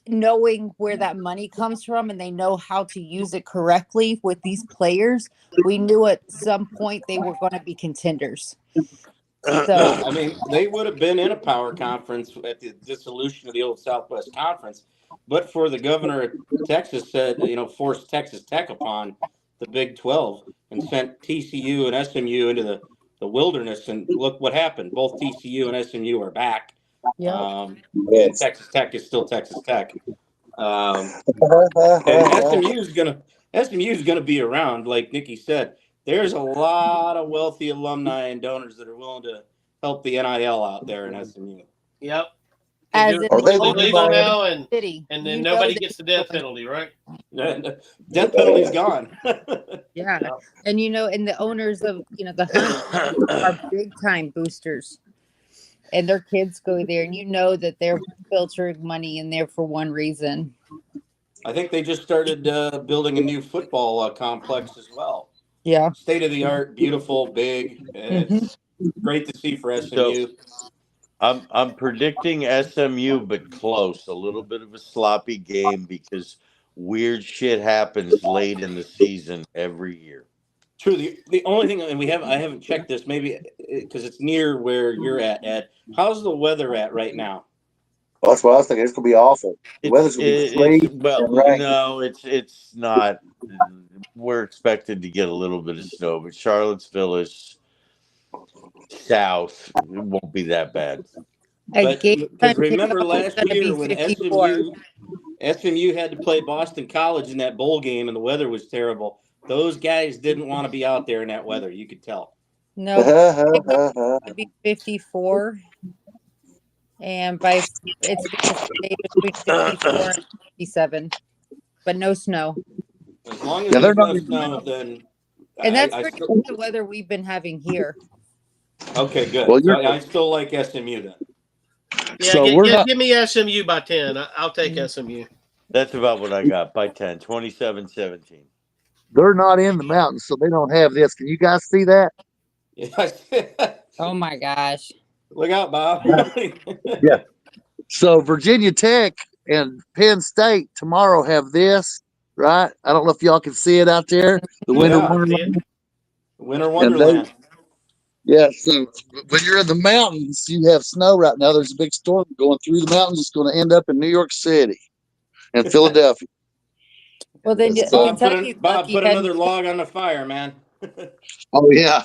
knowing where that money comes from and they know how to use it correctly with these players, we knew at some point they were going to be contenders. yeah, So, I mean, they would have been in a power conference at the dissolution of the old Southwest Conference, but for the governor of Texas said, forced Texas Tech upon the Big 12 and sent TCU and SMU into the wilderness. And look what happened. Both TCU and SMU are back. yep. And Texas Tech is still Texas Tech. And SMU is gonna be around, like Nikki said. There's a lot of wealthy alumni and donors that are willing to help the NIL out there in SMU. Yep. As Do in it Are they completely living legal Miami? now, and city, then you know nobody they gets the death penalty, right? Death penalty's gone. yeah. And and the owners of the Hunt are big time boosters. And their kids go there, and that they're filtering money in there for one reason. I think they just started building a new football complex as well. Yeah. State of the art, beautiful, big. Mm-hmm. It's great to see for So SMU. I'm predicting SMU, but close. A little bit of a sloppy game because weird shit happens late in the season every year. True. The only thing, and I haven't checked this, maybe because it's near where you're at, Ed. How's the weather at right now? Well, that's what I was thinking. It's gonna be awful. The weather's gonna be It's freezing well, and rain. no, it's not. We're expected to get a little bit of snow, but Charlottesville is south. It won't be that bad. At But game because time remember kickoff, it's last going to be year when 54. SMU had to play Boston College in that bowl game and the weather was terrible. Those guys didn't want to be out there in that weather. You could tell. No, kickoff is going to be 54. And it's going to stay between 54 and 57. But no snow. As long as Yeah, they're there's not no even. snow, then And that's I pretty still much the weather we've been having here. okay. Well, Good. So I still like SMU then. Yeah, so we're not. give me SMU by 10. I'll take SMU. That's about what I got by 10, 27-17. They're not in the mountains, so they don't have this. Can you guys see that? Yeah. Oh my gosh. Look out, Bob. Yeah. So Virginia Tech and Penn State tomorrow have this, right? I don't know if y'all can see it out there. The Winter Yeah. Wonderland. Winter And Wonderland. so when you're in the mountains, you have snow right now. There's a big storm going through the mountains. It's going to end up in New York City and Philadelphia. Well, then So, Kentucky's Bob, lucky. put another log on the fire, man. oh yeah,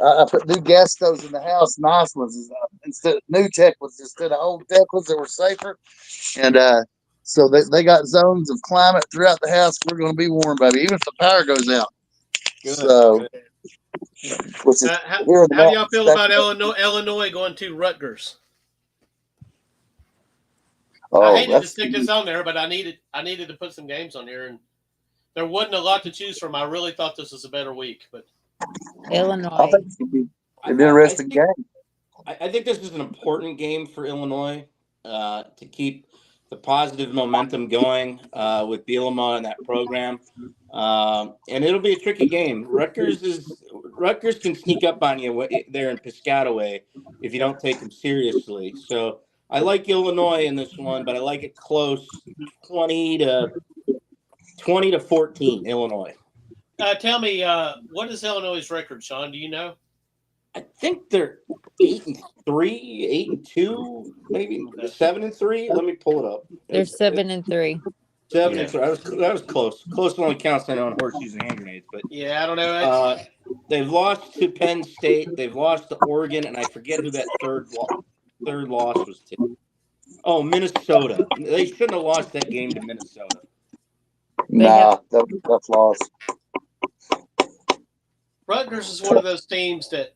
I put new gas stoves in the house, nice ones. Instead of new tech ones, instead of old tech ones that were safer. And so they got zones of climate throughout the house. We're going to be warm, baby, even if the power goes out. Good. So, Good. which is How here in the do y'all mountains, feel about Illinois going to Rutgers? Oh, I hated to stick this on there, but I needed to put some games on here, and there wasn't a lot to choose from. I really thought this was a better week, but Illinois. I think it's going to be an interesting game. I think this is an important game for Illinois to keep the positive momentum going with Bielema and that program. And it'll be a tricky game. Rutgers can sneak up on you there in Piscataway if you don't take them seriously. So I like Illinois in this one, but I like it close, 20 to 14, Illinois. tell me, what is Illinois' record, Sean? Do you know? I think they're 8-3, 8-2, maybe 7-3. Let me pull it up. They're 7-3. 7-3. That was close. Close only counts I know on horseshoes and hand grenades. But yeah, I don't know. They've lost to Penn State. They've lost to Oregon, and I forget who that third loss was to. Oh, Minnesota. They shouldn't have lost that game to Minnesota. Nah, that's lost. Rutgers is one of those teams that,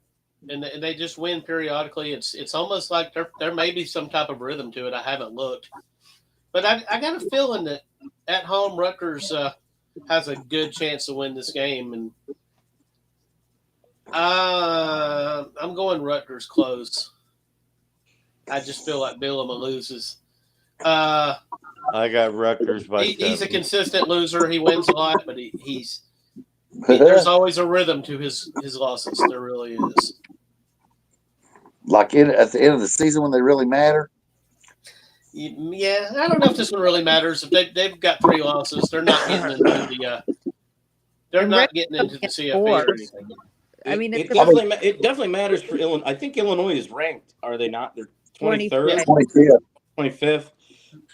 and they just win periodically. It's almost like there may be some type of rhythm to it. I haven't looked, but I got a feeling that at home Rutgers has a good chance to win this game. And I'm going Rutgers close. I just feel like Bielema loses. I got Rutgers by He's a 7. consistent loser. He wins a lot, but there's always a rhythm to his losses. There really is. Like at the end of the season when they really matter. Yeah, I don't know if this one really matters. If they've got 3 losses, they're not getting into the CFP or anything. I mean, it definitely matters for Illinois. I think Illinois is ranked, are they not? They're 23rd, 25th.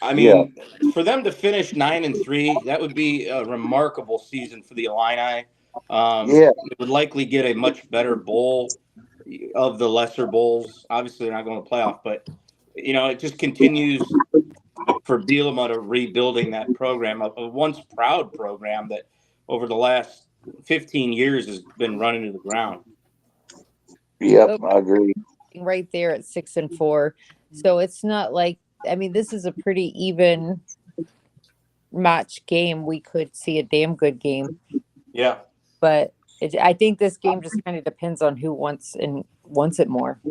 I mean, for them to finish 9-3, that would be a remarkable season for the Illini. It would likely get a much better bowl of the lesser bowls. Obviously, they're not going to playoff, but it just continues for Bielema to rebuilding that program, a once proud program that over the last 15 years has been running to the ground. Yep, I agree. Right there at 6-4. So it's not like, I mean, this is a pretty even match game. We could see a damn good game. Yeah. But I think this game just kind of depends on who wants it more.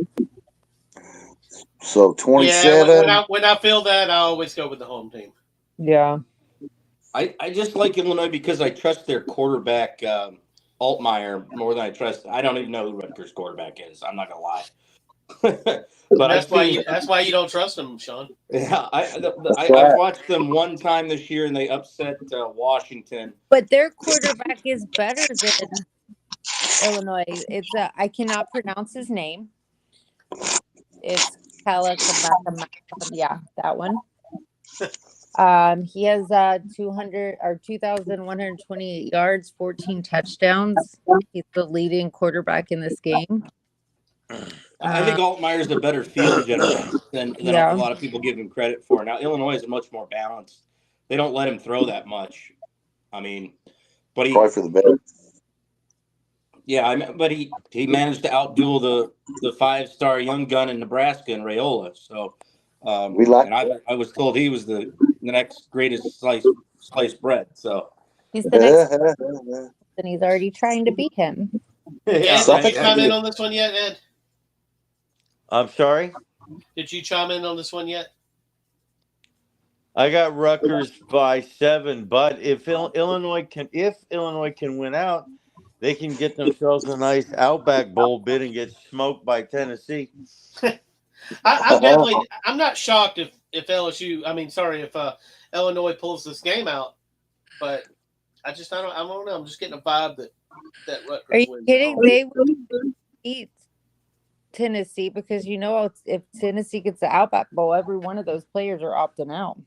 So 27. Yeah, when I feel that, I always go with the home team. Yeah. I just like Illinois because I trust their quarterback, Altmaier, more than I trust. I don't even know who Rutgers' quarterback is. I'm not going to lie. But that's why you don't trust them, Sean. Yeah, I've watched them one time this year, and they upset Washington. But their quarterback is better than Illinois. It's I cannot pronounce his name. It's yeah, that one. He has 2,128 yards, 14 touchdowns. He's the leading quarterback in this game. I think Altmaier's a better field general than a lot of people give him credit for. Now, Illinois is much more balanced. They don't let him throw that much. I mean, but probably for the better. Yeah, but he managed to outduel the 5-star young gun in Nebraska and Raiola. So, I was told he was the next greatest sliced bread. So he's the next, and he's already trying to beat him. Yeah, did you chime in on this one yet, Ed? I'm sorry? Did you chime in on this one yet? I got Rutgers by 7, but if Illinois can win out, they can get themselves a nice Outback Bowl bid and get smoked by Tennessee. I'm not shocked if Illinois pulls this game out, but I don't know. I'm just getting a vibe that Rutgers Are you wins. kidding? They would beat Tennessee because if Tennessee gets the Outback Bowl, every one of those players are opting out.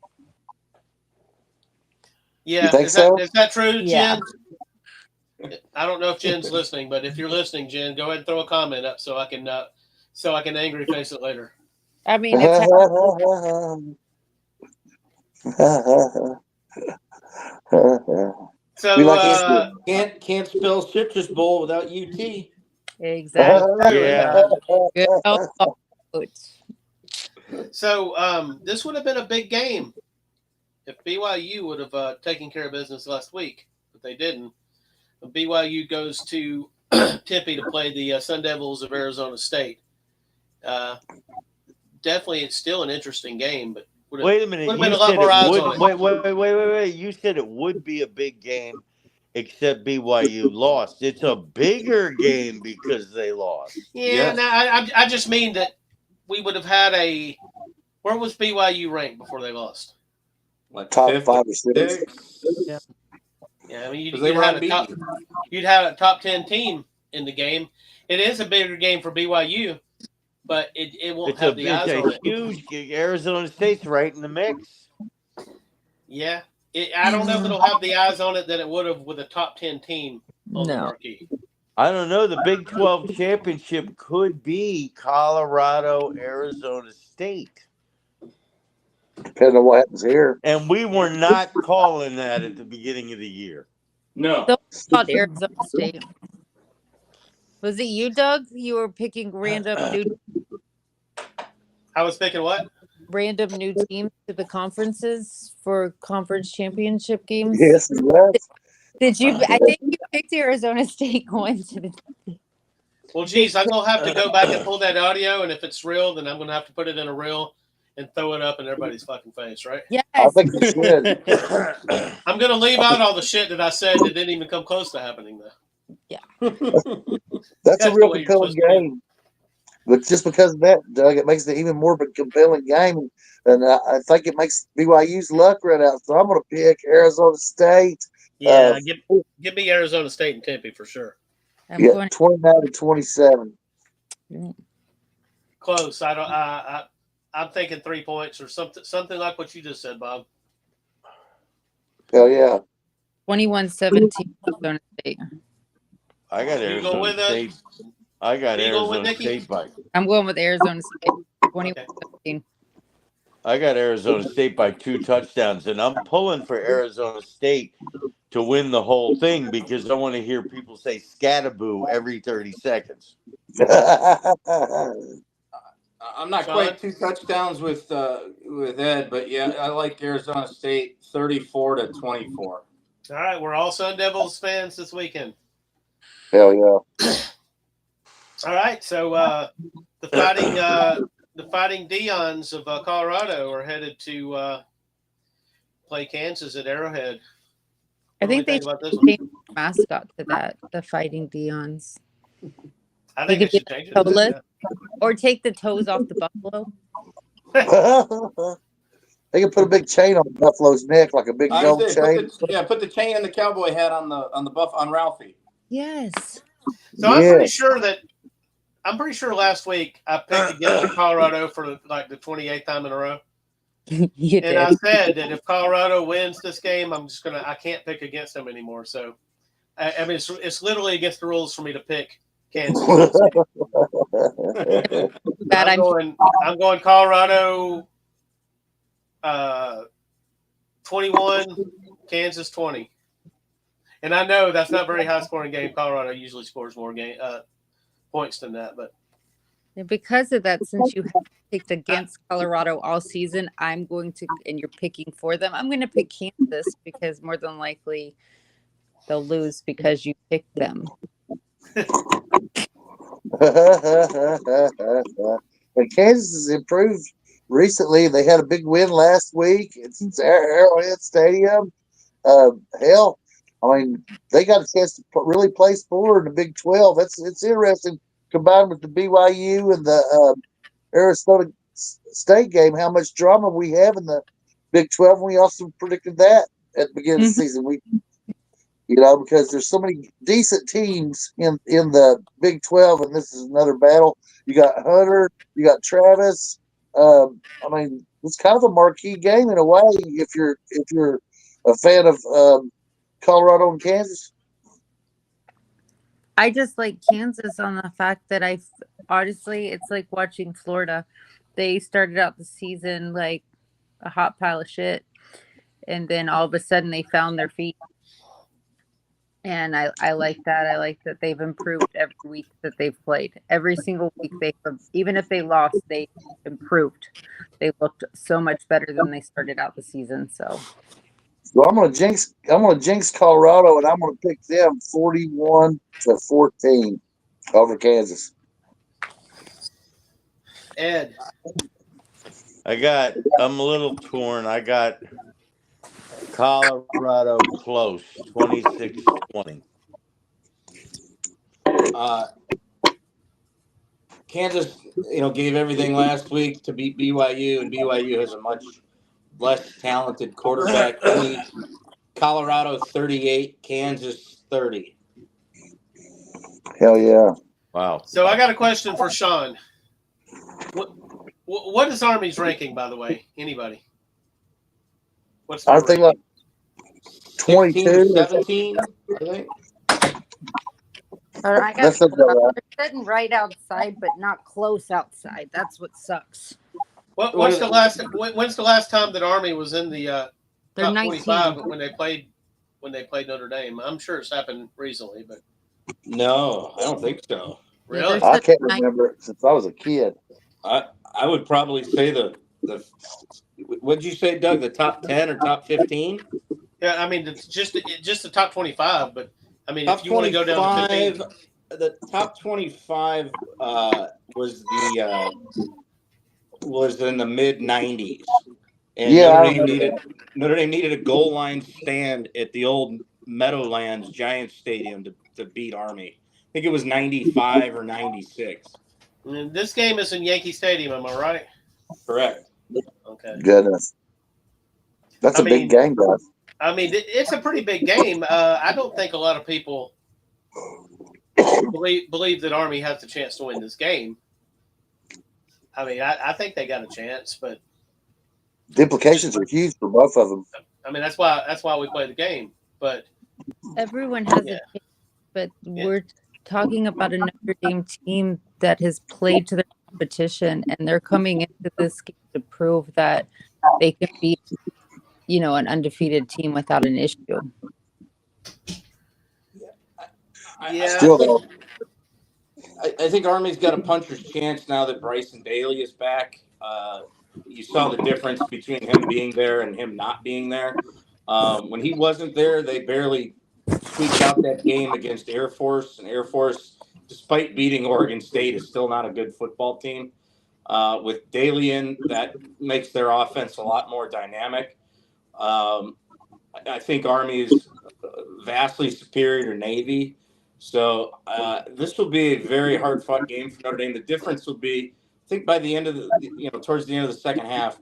Yeah, is that true, Yeah. Jen? I don't know if Jen's listening, but if you're listening, Jen, go ahead and throw a comment up so I can angry face it later. I mean, it's so can't spell Citrus Bowl without UT. Exactly. Yeah. So this would have been a big game if BYU would have taken care of business last week, but they didn't. BYU goes to Tempe to play the Sun Devils of Arizona State. Definitely, it's still an interesting game, but wait a minute. Would have been a lot more eyes on it. Wait. You said it would be a big game, except BYU lost. It's a bigger game because they lost. Yeah, no, I just mean that we would have had a. Where was BYU ranked before they lost? Like top 5 or 6. Yeah. Yeah, I mean, you'd have a top 10 team in the game. It is a bigger game for BYU, but it won't have the eyes on it. Huge. Arizona State's right in the mix. Yeah, I don't know if it'll have the eyes on it that it would have with a top 10 team on the marquee. I don't know. The Big 12 championship could be Colorado, Arizona State. Depending on what happens here. And we were not calling that at the beginning of the year. No. It's called Arizona State. Was it you, Doug? You were picking random new. I was picking what? Random new teams to the conferences for conference championship games. Yes, it was. Did you? I think you picked Arizona State going to the. Well, geez, I'm gonna have to go back and pull that audio, and if it's real, then I'm gonna have to put it in a reel and throw it up in everybody's fucking face, right? Yes. I think you should. I'm gonna leave out all the shit that I said that didn't even come close to happening, though. Yeah. That's a the real way you're compelling supposed to do it. game. But just because of that, Doug, it makes it even more of a compelling game. And I think it makes BYU's luck run out. So I'm going to pick Arizona State. Yeah, give me Arizona State and Tempe for sure. I'm Yeah, going 29-27. Close. I'm thinking 3 points or something like what you just said, Bob. Hell yeah. 21-17 Arizona State. I got You go with Arizona it? State. I got You going with Arizona Nikki? State by. I'm going with Arizona State. 21-17. I got Arizona State by 2 touchdowns, and I'm pulling for Arizona State to win the whole thing because I want to hear people say "scataboo" every 30 seconds. I'm not quite 2 touchdowns with Ed, but yeah, I like Arizona State 34-24. All right, we're all Sun Devils fans this weekend. Hell yeah. All right, so the fighting Deons of Colorado are headed to play Kansas at Arrowhead. I think they about this should change the mascot to that, the Fighting Deons. I think they should change it. Toeless, or take the toes off the buffalo. They can put a big chain on Buffalo's neck, like a big I gold say, chain. put the chain and the cowboy hat on Ralphie. Yes. So I'm pretty sure last week I picked against Colorado for like the 28th time in a row. You did. I said that if Colorado wins this game, I can't pick against them anymore. So, I mean, it's literally against the rules for me to pick Kansas. I'm going Colorado 21, Kansas 20. And I know that's not a very high scoring game. Colorado usually scores more points than that, but because of that, since you have picked against Colorado all season, I'm going to, and you're picking for them, I'm going to pick Kansas because more than likely they'll lose because you picked them. And Kansas has improved recently. They had a big win last week. It's Arrowhead Stadium. Hell, I mean, they got a chance to really place forward in the Big 12. It's interesting, combined with the BYU and the Arizona State game, how much drama we have in the Big 12. We also predicted that at the beginning of the season. Because there's so many decent teams in the Big 12, and this is another battle. You got Hunter, you got Travis. I mean, it's kind of a marquee game in a way if you're a fan of Colorado and Kansas. I just like Kansas on the fact that honestly, it's like watching Florida. They started out the season like a hot pile of shit, and then all of a sudden they found their feet. And I like that. I like that they've improved every week that they've played. Every single week even if they lost, they improved. They looked so much better than they started out the season. So I'm gonna jinx Colorado, and I'm gonna pick them 41-14 over Kansas. Ed, I'm a little torn. I got Colorado close, 26-20. Kansas, gave everything last week to beat BYU, and BYU has a much less talented quarterback. Colorado 38, Kansas 30. Hell yeah! Wow. So I got a question for Sean. What is Army's ranking, by the way? Anybody? What's I think like 22, 17. I think. I got they're sitting right outside, but not close outside. That's what sucks. When's the last time that Army was in the top 25 when they played Notre Dame? I'm sure it's happened recently, but no, I don't think so. Really? I can't remember it since I was a kid. I would probably say the what'd you say, Doug? The top 10 or top 15? Yeah, I mean it's just the top 25, but I mean top if you want to go down to 15, the top 25 was in the mid 90s, and Yeah, I remember that. Notre Dame needed a goal line stand at the old Meadowlands Giants Stadium to beat Army. I think it was 95 or 96. And this game is in Yankee Stadium, am I right? Correct. Okay. Goodness, that's a big game, guys. I mean, it's a pretty big game. I don't think a lot of people believe that Army has the chance to win this game. I mean, I think they got a chance, but the implications are huge for both of them. I mean, that's why we play the game. But Everyone has a chance, but we're talking about a Notre Dame team that has played to their competition, and they're coming into this game to prove that they can be, an undefeated team without an issue. I think Army's got a puncher's chance now that Bryson Bailey is back. You saw the difference between him being there and him not being there. When he wasn't there, they barely squeaked out that game against Air Force. And Air Force, despite beating Oregon State, is still not a good football team. With Daly in, that makes their offense a lot more dynamic. I think Army is vastly superior to Navy. So this will be a very hard-fought game for Notre Dame. The difference will be, I think, by the end of towards the end of the second half,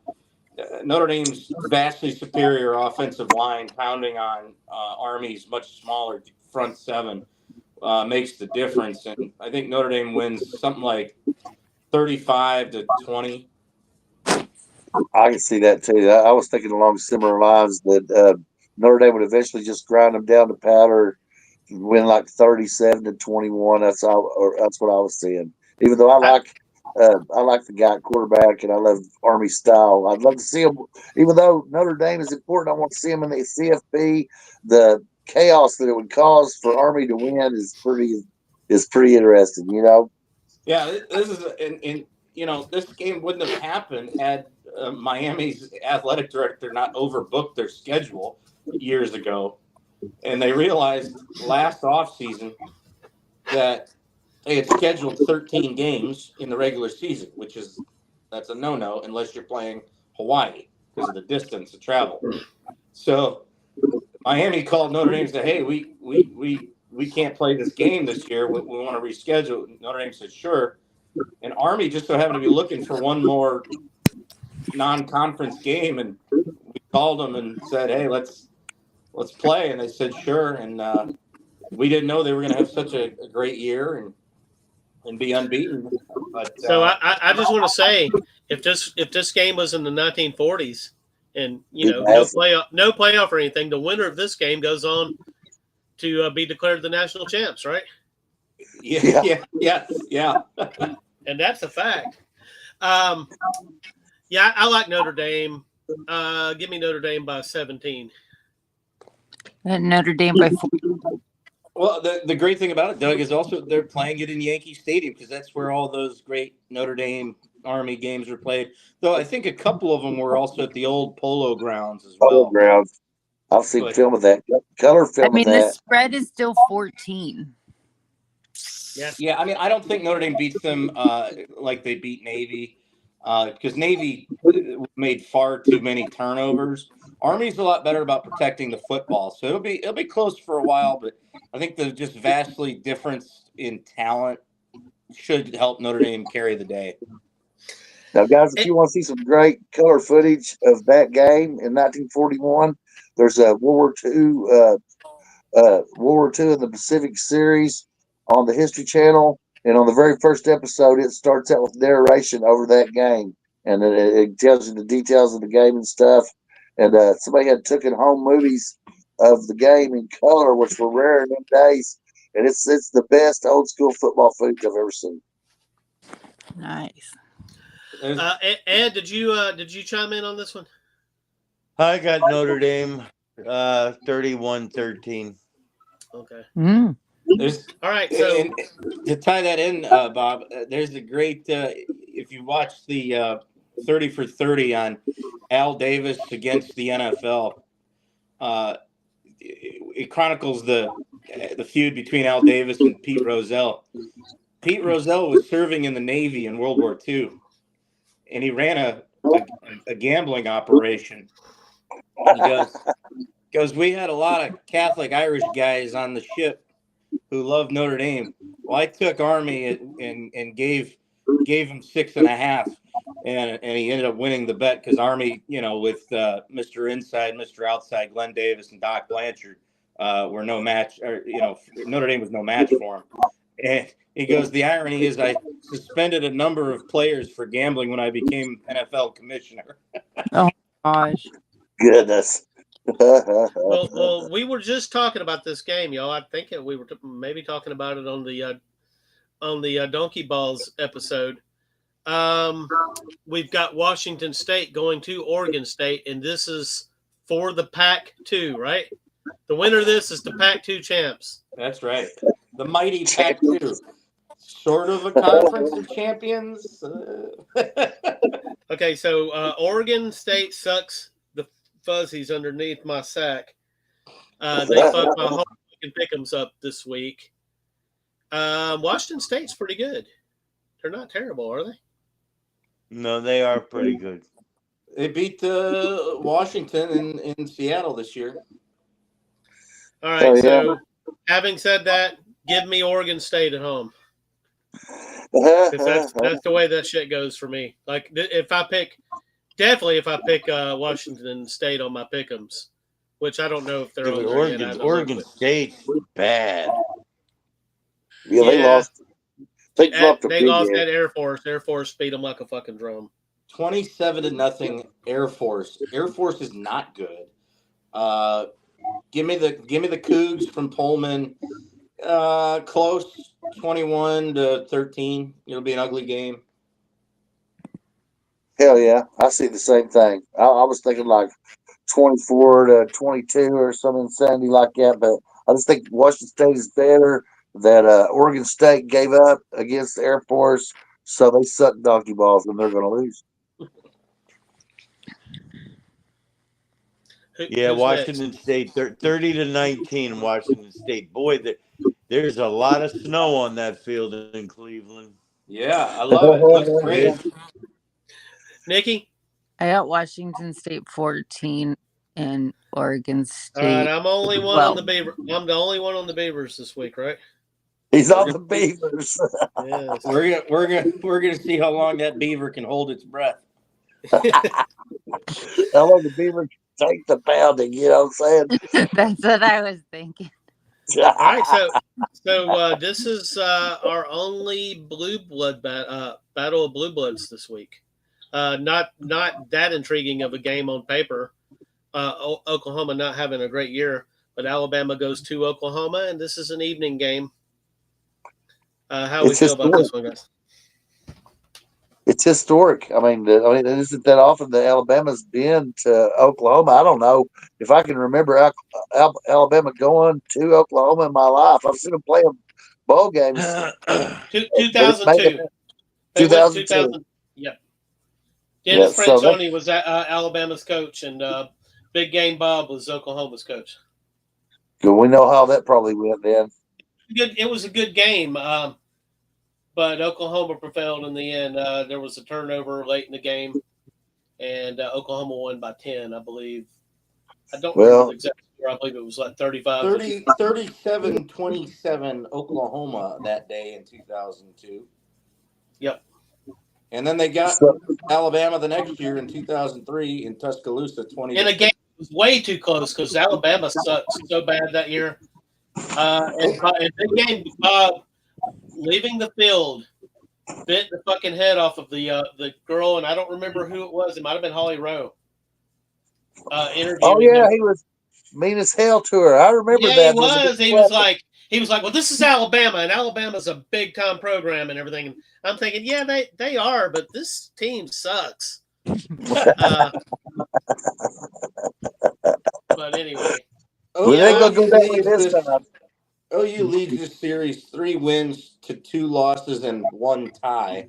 Notre Dame's vastly superior offensive line pounding on Army's much smaller front seven makes the difference. And I think Notre Dame wins something like 35-20. I can see that too. I was thinking along similar lines that Notre Dame would eventually just grind them down to powder, win like 37-21. That's what I was seeing. Even though I like the guy at quarterback and I love Army style. I'd love to see him. Even though Notre Dame is important, I want to see him in the CFP. The chaos that it would cause for Army to win is pretty interesting. Yeah, this is this game wouldn't have happened had Miami's athletic director not overbooked their schedule years ago, and they realized last offseason that they had scheduled 13 games in the regular season, that's a no-no unless you're playing Hawaii because of the distance of travel. So Miami called Notre Dame and said, "Hey, we can't play this game this year. We want to reschedule." Notre Dame said, "Sure." And Army just so happened to be looking for one more non-conference game, and we called them and said, "Hey, let's play." And they said, "Sure." And we didn't know they were going to have such a great year and be unbeaten. But so I just want to say, if this game was in the 1940s, and no playoff or anything, the winner of this game goes on to be declared the national champs, right? Yeah. And that's a fact. I like Notre Dame. Give me Notre Dame by 17. And Notre Dame by 4. Well, the great thing about it, Doug, is also they're playing it in Yankee Stadium because that's where all those great Notre Dame Army games were played. Though I think a couple of them were also at the old Polo Grounds as well. Polo Grounds. I've seen film of that. Color film of that. The spread is still 14. Yeah. I mean, I don't think Notre Dame beats them like they beat Navy because Navy made far too many turnovers. Army's a lot better about protecting the football, so it'll be close for a while. But I think the just vastly difference in talent should help Notre Dame carry the day. Now, guys, if you want to see some great color footage of that game in 1941, there's a World War II in the Pacific series on the History Channel, and on the very first episode, it starts out with narration over that game, and it tells you the details of the game and stuff. And somebody had taken home movies of the game in color, which were rare in them days, and it's the best old school football footage I've ever seen. Nice. Ed, did you chime in on this one? I got Notre Dame 31-13. Okay. All right. So to tie that in, Bob, there's a great if you watch the 30 for 30 on Al Davis against the NFL, it chronicles the the feud between Al Davis and Pete Rozelle. Pete Rozelle was serving in the Navy in World War II, and he ran a gambling operation. He goes, we had a lot of Catholic Irish guys on the ship who loved Notre Dame. Well, I took Army and gave him 6.5, and he ended up winning the bet because Army, with Mr. Inside, Mr. Outside, Glenn Davis, and Doc Blanchard were no match, or Notre Dame was no match for him. And he goes, the irony is I suspended a number of players for gambling when I became NFL commissioner. Oh gosh. Goodness. Well, we were just talking about this game, y'all. I think we were maybe talking about it on the Donkey Balls episode. We've got Washington State going to Oregon State, and this is for the Pac-2, right? The winner of this is the Pac-2 champs. That's right. The mighty Pac-2. Sort of a conference of champions. Okay, so Oregon State sucks the fuzzies underneath my sack. They fucked my whole fucking pick'ems up this week. Washington State's pretty good. They're not terrible, are they? No, they are pretty good. They beat Washington in Seattle this year. All right, so having said that, give me Oregon State at home. That's the way that shit goes for me. Like if I pick Washington State on my pick'ems, which I don't know if they're Yeah, on Oregon State's bad. Yeah, they lost. They lost at Air Force. Air Force beat them like a fucking drum. 27-0 Air Force. Air Force is not good. Give me the Cougs from Pullman. Close, 21-13. It'll be an ugly game. Hell yeah, I see the same thing. I was thinking like 24-22 or something insanity like that, but I just think Washington State is better. That Oregon State gave up against the Air Force, so they suck donkey balls and they're going to lose. Yeah, Washington State, 30-19. Washington State. Boy, there's a lot of snow on that field in Cleveland. Yeah, I love it. Looks great. Nikki? I got Washington State 14 and Oregon State. All right, I'm only one on the Beaver. I'm the only one on the Beavers this week, right? He's on the Beavers. Yes. We're gonna see how long that beaver can hold its breath. How long the Beaver can take the pounding? You know what I'm saying? That's what I was thinking. All right, so this is our only blue blood battle of blue bloods this week. Not that intriguing of a game on paper. Oklahoma not having a great year, but Alabama goes to Oklahoma, and this is an evening game. How we feel about this one, guys? It's historic. I mean, it isn't that often that Alabama's been to Oklahoma. I don't know if I can remember Alabama going to Oklahoma in my life. I've seen them play bowl games. 2002. 2002. Yep. Dennis Franchione was Alabama's coach, and Big Game Bob was Oklahoma's coach. We know how that probably went then. It was a good game, but Oklahoma prevailed in the end. There was a turnover late in the game, and Oklahoma won by 10, I believe. I don't remember the exact score. I believe it was like 37-27 Oklahoma that day in 2002. Yep. And then they got Alabama the next year in 2003 in Tuscaloosa, 20. In a game that was way too close because Alabama sucked so bad that year. And big game, Bob leaving the field bit the fucking head off of the girl, and I don't remember who it was. It might have been Holly Rowe. He was mean as hell to her. I remember that. He was like, well, this is Alabama, and Alabama's a big time program and everything. And I'm thinking, yeah, they are, but this team sucks. But anyway. OU leads this series 3 wins to 2 losses and 1 tie.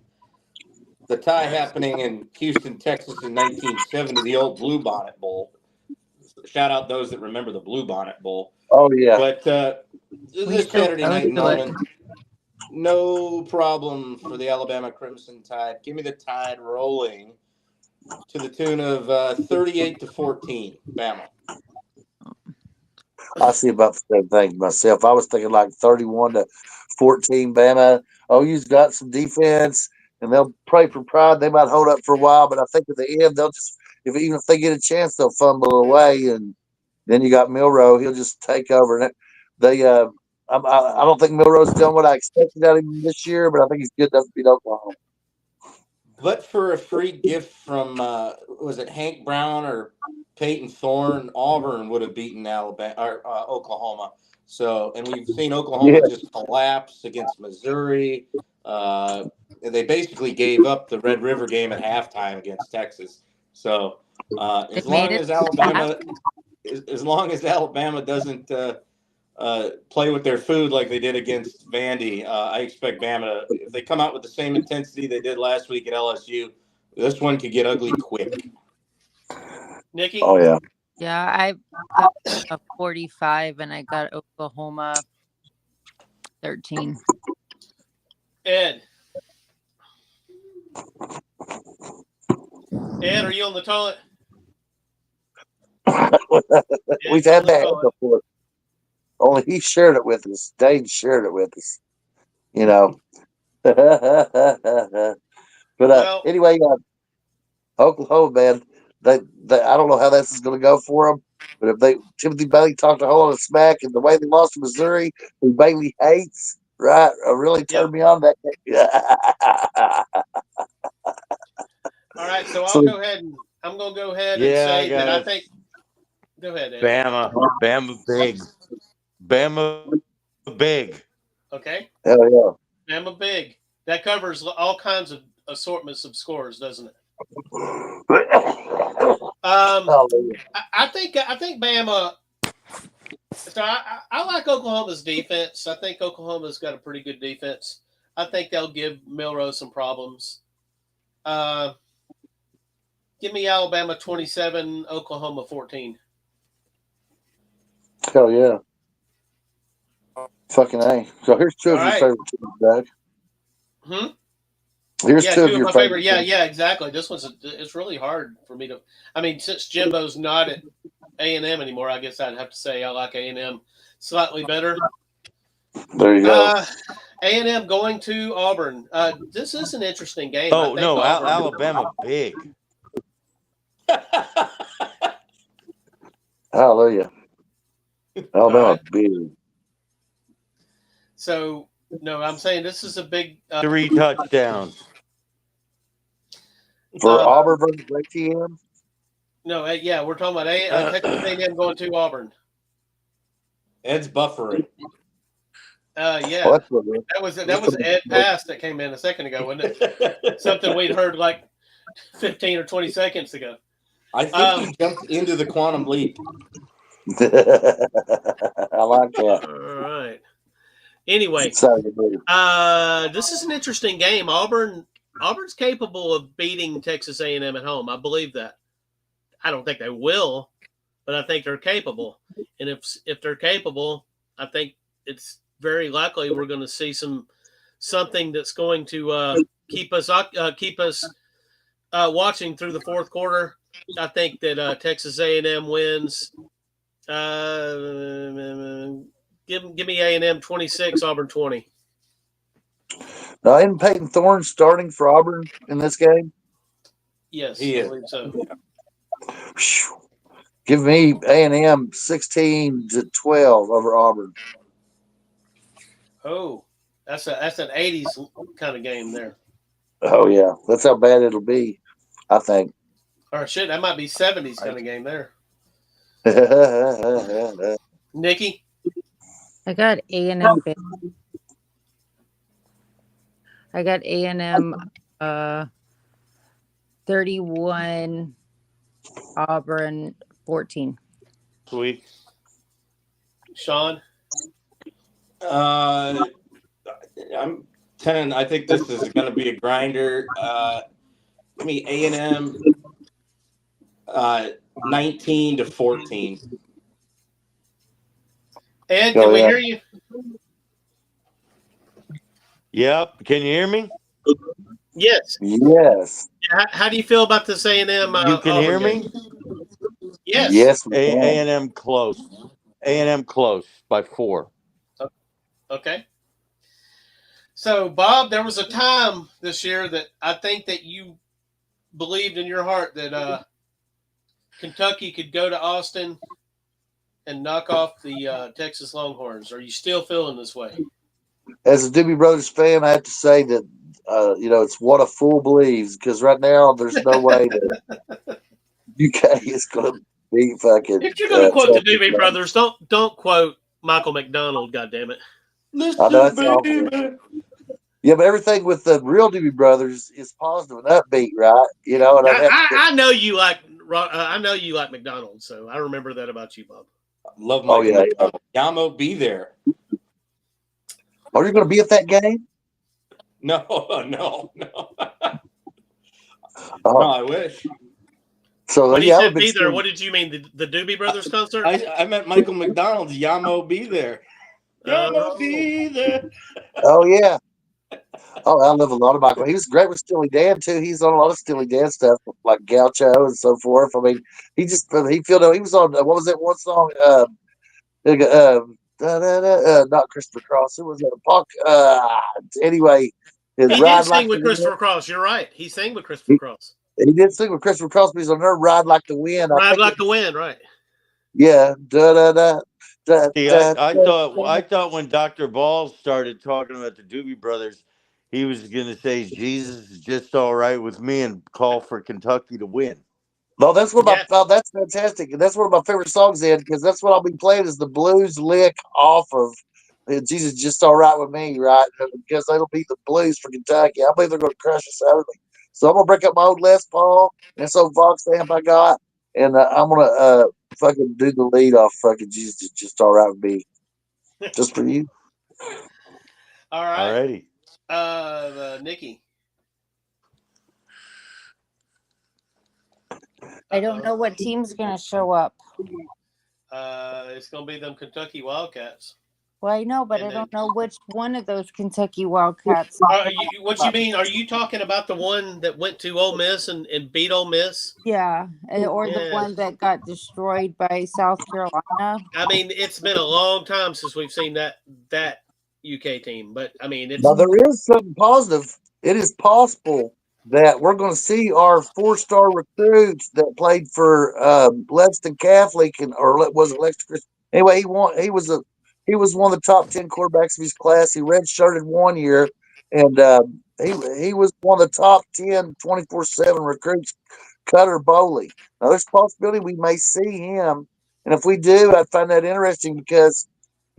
The tie happening in Houston, Texas in 1970, the old Blue Bonnet Bowl. Shout out those that remember the Blue Bonnet Bowl. Oh, yeah. But this still Saturday go night in to it. Norman, no problem for the Alabama Crimson Tide. Give me the Tide rolling to the tune of 38-14, Bama. I see about the same thing myself. I was thinking like 31-14, Bama. OU's got some defense, and they'll pray for pride. They might hold up for a while, but I think at the end they'll just, even if they get a chance, they'll fumble away. And then you got Milroe; he'll just take over. And they, I don't think Milroe's done what I expected out of him this year, but I think he's good enough to beat Oklahoma. But for a free gift from was it Hank Brown or Peyton Thorne, Auburn would have beaten Alabama or Oklahoma. So, and we've seen Oklahoma just collapse against Missouri. They basically gave up the Red River game at halftime against Texas. So, as long as Alabama doesn't play with their food like they did against Vandy, I expect Bama to, if they come out with the same intensity they did last week at LSU, this one could get ugly quick. Nikki? Oh, yeah. Yeah, I got a 45 and I got Oklahoma 13. Ed, are you on the toilet? We've had that before. Only he shared it with us. Dane shared it with us. You know. But anyway, Oklahoma, man, they I don't know how this is going to go for them, but if Timothy Bailey talked a whole lot of smack, and the way they lost to Missouri, who Bailey hates, right, really turned me on that. All right, so So- I'm going to go ahead Yeah, and I say got that I it. think. Go ahead, Ed. Bama big. Bama big. Okay. Hell yeah. Bama big. That covers all kinds of assortments of scores, doesn't it? I think Bama. So I like Oklahoma's defense. I think Oklahoma's got a pretty good defense. I think they'll give Milroe some problems. Give me Alabama 27, Oklahoma 14. Hell yeah. Fucking A. So here's two of your favorite teams, Doug. Here's two of your favorite. Yeah, exactly. This one's it's really hard for me to. I mean, since Jimbo's not at A&M anymore, I guess I'd have to say I like A&M slightly better. There you go. A&M going to Auburn. This is an interesting game. Oh no, Alabama big. Hallelujah. Alabama big. So no, I'm saying this is a big 3 touchdowns. For Auburn versus ATM? No, yeah, we're talking about Texas A&M going to Auburn. Ed's buffering. Yeah, Well, that was Ed Pass that came in a second ago, wasn't it? Something we'd heard like 15 or 20 seconds ago. I think he jumped into the quantum leap. I like that. All right. Anyway, this is an interesting game. Auburn's capable of beating Texas A&M at home. I believe that. I don't think they will, but I think they're capable. And if they're capable, I think it's very likely we're going to see something that's going to keep us watching through the fourth quarter. I think that Texas A&M wins. Give me A&M 26, Auburn 20. Now, isn't Peyton Thorne starting for Auburn in this game? Yes, He I is. believe so. Give me A&M 16-12 over Auburn. Oh, that's an 80s kind of game there. Oh yeah, that's how bad it'll be, I think. Or shit, that might be 70s kind of game there. Nikki? I got A&M. I got A&M 31, Auburn 14. Sweet. Sean? I'm 10. I think this is going to be a grinder. Give me A&M 19-14. Ed, can we hear you? Yep. Can you hear me? Yes. Yes. How do you feel about this A&M You can Auburn hear game? me? Yes. Yes, we can. A&M close. A&M close by 4. Okay. So, Bob, there was a time this year that I think that you believed in your heart that Kentucky could go to Austin and knock off the Texas Longhorns. Are you still feeling this way? As a Doobie Brothers fan, I have to say that it's what a fool believes, because right now there's no way that UK is going to be fucking. If you're going to quote the Texas. Doobie Brothers, don't quote Michael McDonald. God-damn it! I know that's awful. Yeah, but everything with the real Doobie Brothers is positive and upbeat, right? You know, and I know you like McDonald, so I remember that about you, Bob. Love Michael McDonald. Yamo, be there. Are you going to be at that game? No. No, I wish. So when he said be there, what did you mean? The Doobie Brothers concert? I meant Michael McDonald's Yamo, be there. Yamo, be there. Oh yeah. Oh, I love a lot of Michael. He was great with Steely Dan too. He's on a lot of Steely Dan stuff, like Gaucho and so forth. I mean, he was on what was that one song? Not Christopher Cross. It was a punk. Anyway, his he Ride did Like sing with the Wind. Christopher Cross. You're right. He sang with Christopher Cross. He did sing with Christopher Cross, but he's on her Ride Like the Wind. Ride Like the Wind, right? Yeah. Da da da. See, I thought when Dr. Balls started talking about the Doobie Brothers, he was going to say Jesus is just all right with me and call for Kentucky to win. No, that's that's fantastic. And that's one of my favorite songs, Ed, because that's what I'll be playing is the blues lick off of Jesus Just All Right With Me, right? Because that'll be the blues for Kentucky. I believe they're going to crush us out of me. So I'm going to break up my old Les Paul and this old Vox amp I got, and I'm going to fucking do the lead off fucking Jesus Is Just All Right With Me. Just for you. All right. Alrighty. Nikki. I don't know what team's going to show up. It's going to be them Kentucky Wildcats. Well, I know, but I don't know which one of those Kentucky Wildcats. What you mean? Are you talking about the one that went to Ole Miss and beat Ole Miss? Yeah, or the one that got destroyed by South Carolina. I mean, it's been a long time since we've seen that UK team, but I mean, it's. Now there is something positive. It is possible that we're going to see our 4-star recruits that played for Lexington Catholic or was it Lexington Christian? Anyway, he was one of the top 10 quarterbacks of his class. He redshirted 1 year, and he was one of the top 10 24/7 recruits. Cutter Bowley. Now there's a possibility we may see him, and if we do, I find that interesting because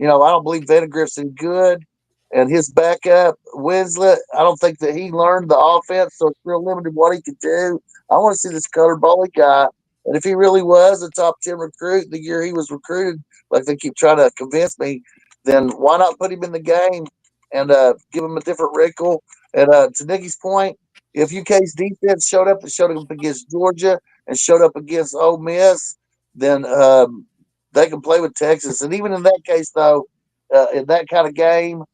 I don't believe Vandegrift's any good. And his backup, Winslet, I don't think that he learned the offense, so it's real limited what he could do. I want to see this Cutter Bowley guy. And if he really was a top 10 recruit the year he was recruited, like they keep trying to convince me, then why not put him in the game and give him a different wrinkle? And to Nicky's point, if UK's defense showed up against Georgia and showed up against Ole Miss, then they can play with Texas. And even in that case, though, in that kind of game,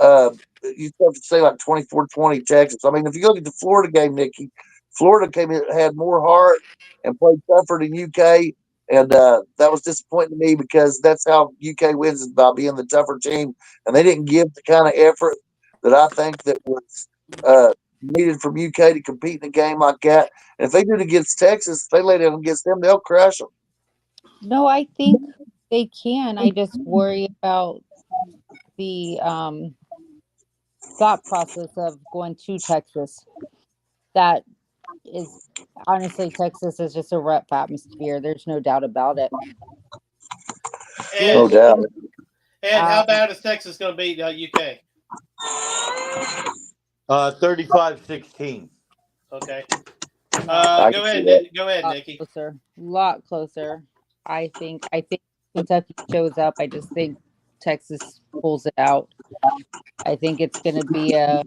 you have to say like 24-20 Texas. I mean, if you look at the Florida game, Nikki, Florida had more heart and played tougher than UK. And that was disappointing to me because that's how UK wins, is by being the tougher team. And they didn't give the kind of effort that I think that was needed from UK to compete in a game like that. And if they do it against Texas, if they lay down against them, they'll crush them. No, I think they can. I just worry about the thought process of going to Texas. That is honestly, Texas is just a rep atmosphere. There's no doubt about it. No doubt. And how bad is Texas going to beat UK? 35-16. Okay. Go ahead, Nikki. A lot closer. I think Kentucky shows up. I just think Texas pulls it out. I think it's going to be a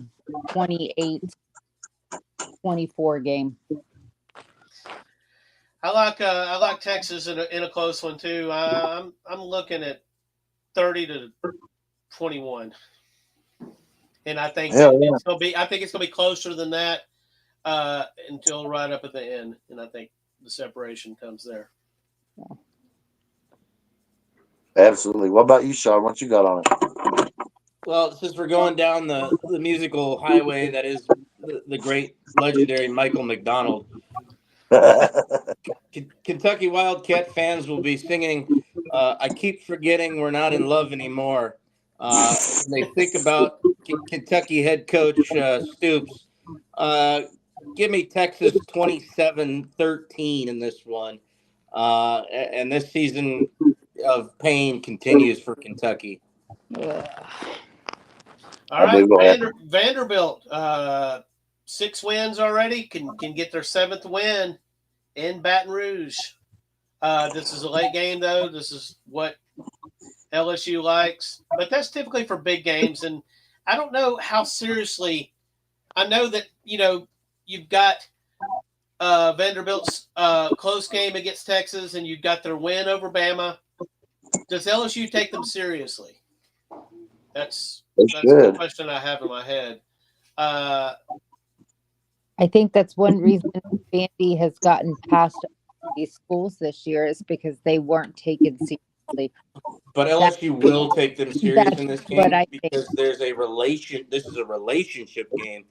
28-24 game. I like Texas in a close one too. I'm looking at 30-21. And I think Hell yeah. it's gonna be. I think it's gonna be closer than that until right up at the end. And I think the separation comes there. Absolutely. What about you, Sean? What you got on it? Well, since we're going down the musical highway that is the great legendary Michael McDonald, Kentucky Wildcat fans will be singing I Keep Forgetting We're Not in Love Anymore. When they think about Kentucky head coach Stoops, give me Texas 27-13 in this one. And this season of pain continues for Kentucky. All right, Vanderbilt, 6 wins already. Can get their 7th win in Baton Rouge. This is a late game, though. This is what LSU likes, but that's typically for big games. And I don't know how seriously. I know that you've got Vanderbilt's close game against Texas, and you've got their win over Bama. Does LSU take them seriously? That's the question I have in my head. I think that's one reason Vandy has gotten past these schools this year is because they weren't taken seriously. But LSU will take them serious in this game because there's a relation. This is a relationship game.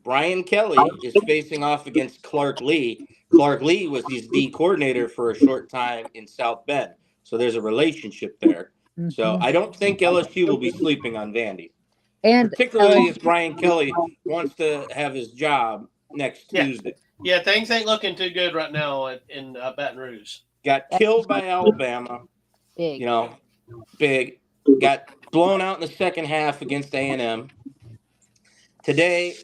Brian Kelly is facing off against Clark Lee. Clark Lee was his D coordinator for a short time in South Bend. So there's a relationship there. Mm-hmm. So I don't think LSU will be sleeping on Vandy. And particularly if Brian Kelly wants to have his job next Tuesday. Yeah, things ain't looking too good right now in Baton Rouge. Got killed by Alabama. Big. Big. Got blown out in the second half against A&M. Today,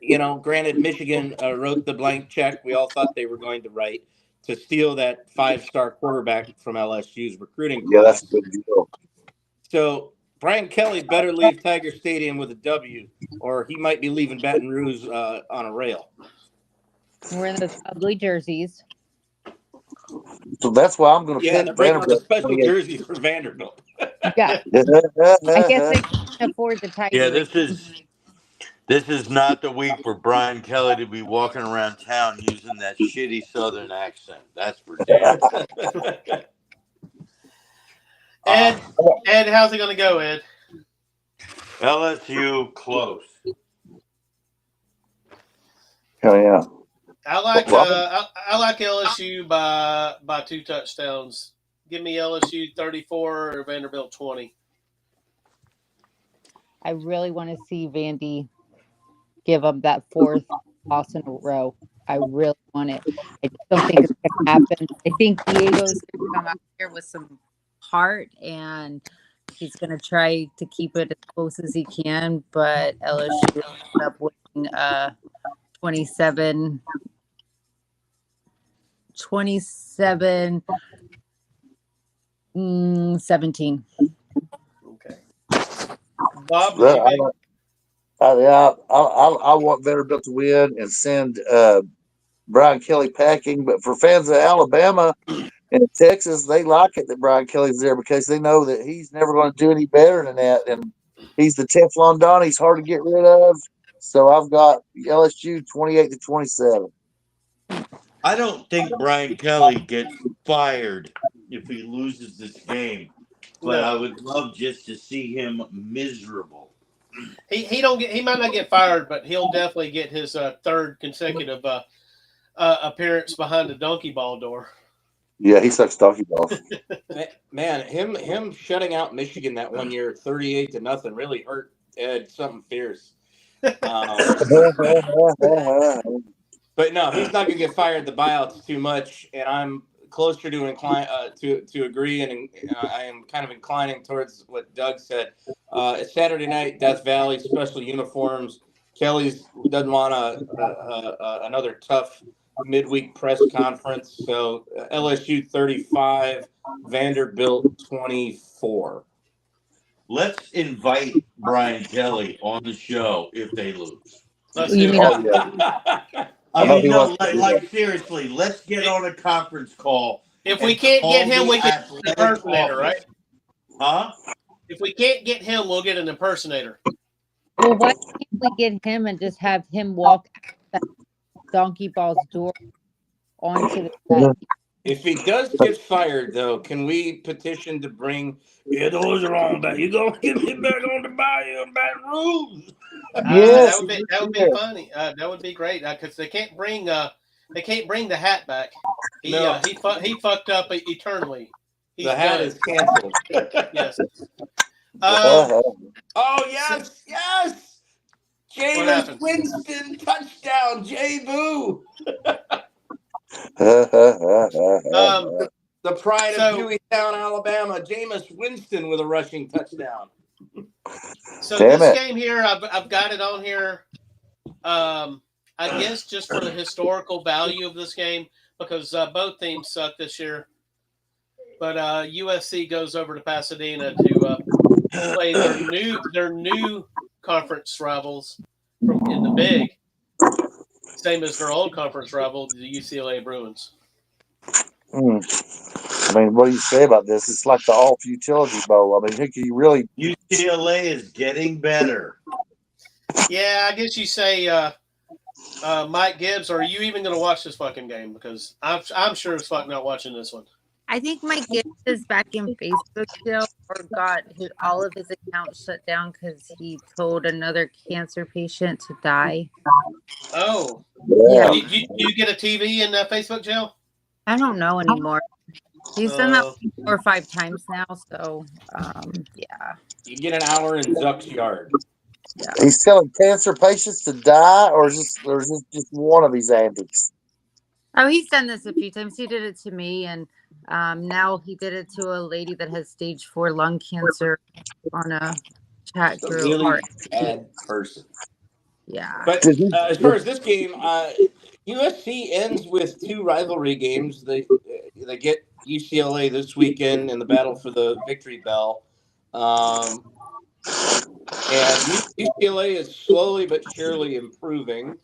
granted, Michigan wrote the blank check we all thought they were going to write to steal that 5-star quarterback from LSU's recruiting class. Yeah, that's a good deal. So Brian Kelly better leave Tiger Stadium with a W, or he might be leaving Baton Rouge on a rail. We're in those ugly jerseys. So that's why I'm going to pick Vanderbilt. The special jersey for Vanderbilt. Yeah. I guess they can afford the Tiger. Yeah, this is not the week for Brian Kelly to be walking around town using that shitty Southern accent. That's for damn. Ed, how's it going to go, Ed? LSU close. Oh yeah. I like LSU by 2 touchdowns. Give me LSU 34 or Vanderbilt 20. I really want to see Vandy give them that 4th loss in a row. I really want it. I just don't think it's going to happen. I think Diego's going to come out here with some heart, and he's going to try to keep it as close as he can, but LSU will end up winning 27 17. Okay. Bob, I want Vanderbilt to win and send Brian Kelly packing. But for fans of Alabama and Texas, they like it that Brian Kelly's there because they know that he's never going to do any better than that. And he's the Teflon Don. He's hard to get rid of. So I've got LSU 28-27. I don't think Brian Kelly gets fired if he loses this game, but I would love just to see him miserable. He might not get fired, but he'll definitely get his 3rd consecutive appearance behind the donkey ball door. Yeah, he sucks donkey balls. Man, him shutting out Michigan that one year 38-0 really hurt Ed something fierce. But no, he's not going to get fired. The buyout's too much, and I'm closer to incline to agree, and I am kind of inclining towards what Doug said. It's Saturday night, Death Valley, special uniforms. Kelly's doesn't want another tough midweek press conference, so LSU 35, Vanderbilt 24. Let's invite Brian Kelly on the show if they lose. Let's do it. Seriously, let's get on a conference call. If we can't get him, we can impersonator, right? Huh? If we can't get him, we'll get an impersonator. Well, why can't we get him and just have him walk out that donkey ball's door onto the set? If he does get fired, though, can we petition to bring? Yeah, those are on back. You gonna get me back on the bayou and Baton Rouge? Yes, That would be funny. That would be great because they can't bring the hat back. He No. he fucked up eternally. He's The hat done. is canceled. Yes. Oh yes, yes. Jameis happened? Winston touchdown, Jay Boo. The pride of Hueytown, Alabama, Jameis Winston with a rushing touchdown. So this game here, I've got it on here. I guess just for the historical value of this game, because both teams suck this year. But USC goes over to Pasadena to play their new conference rivals in the Big, same as their old conference rival, the UCLA Bruins. I mean, what do you say about this? It's like the all futility bowl. I mean, who can you really? UCLA is getting better. Yeah, I guess you say Mike Gibbs. Or are you even going to watch this fucking game? Because I'm sure as fuck not watching this one. I think Mike Gibbs is back in Facebook still, or got all of his accounts shut down because he told another cancer patient to die. Oh, yeah. Do you get a TV in Facebook jail? I don't know anymore. He's done that 4 or 5 times now, so yeah. You get an hour in Zuck's yard. Yeah. He's telling cancer patients to die, or is this just one of his antics? Oh, he's done this a few times. He did it to me, and now he did it to a lady that has stage 4 lung cancer on a chat A group. really bad person. Yeah. But as far as this game, USC ends with 2 rivalry games. They get UCLA this weekend in the battle for the Victory Bell. And UCLA is slowly but surely improving.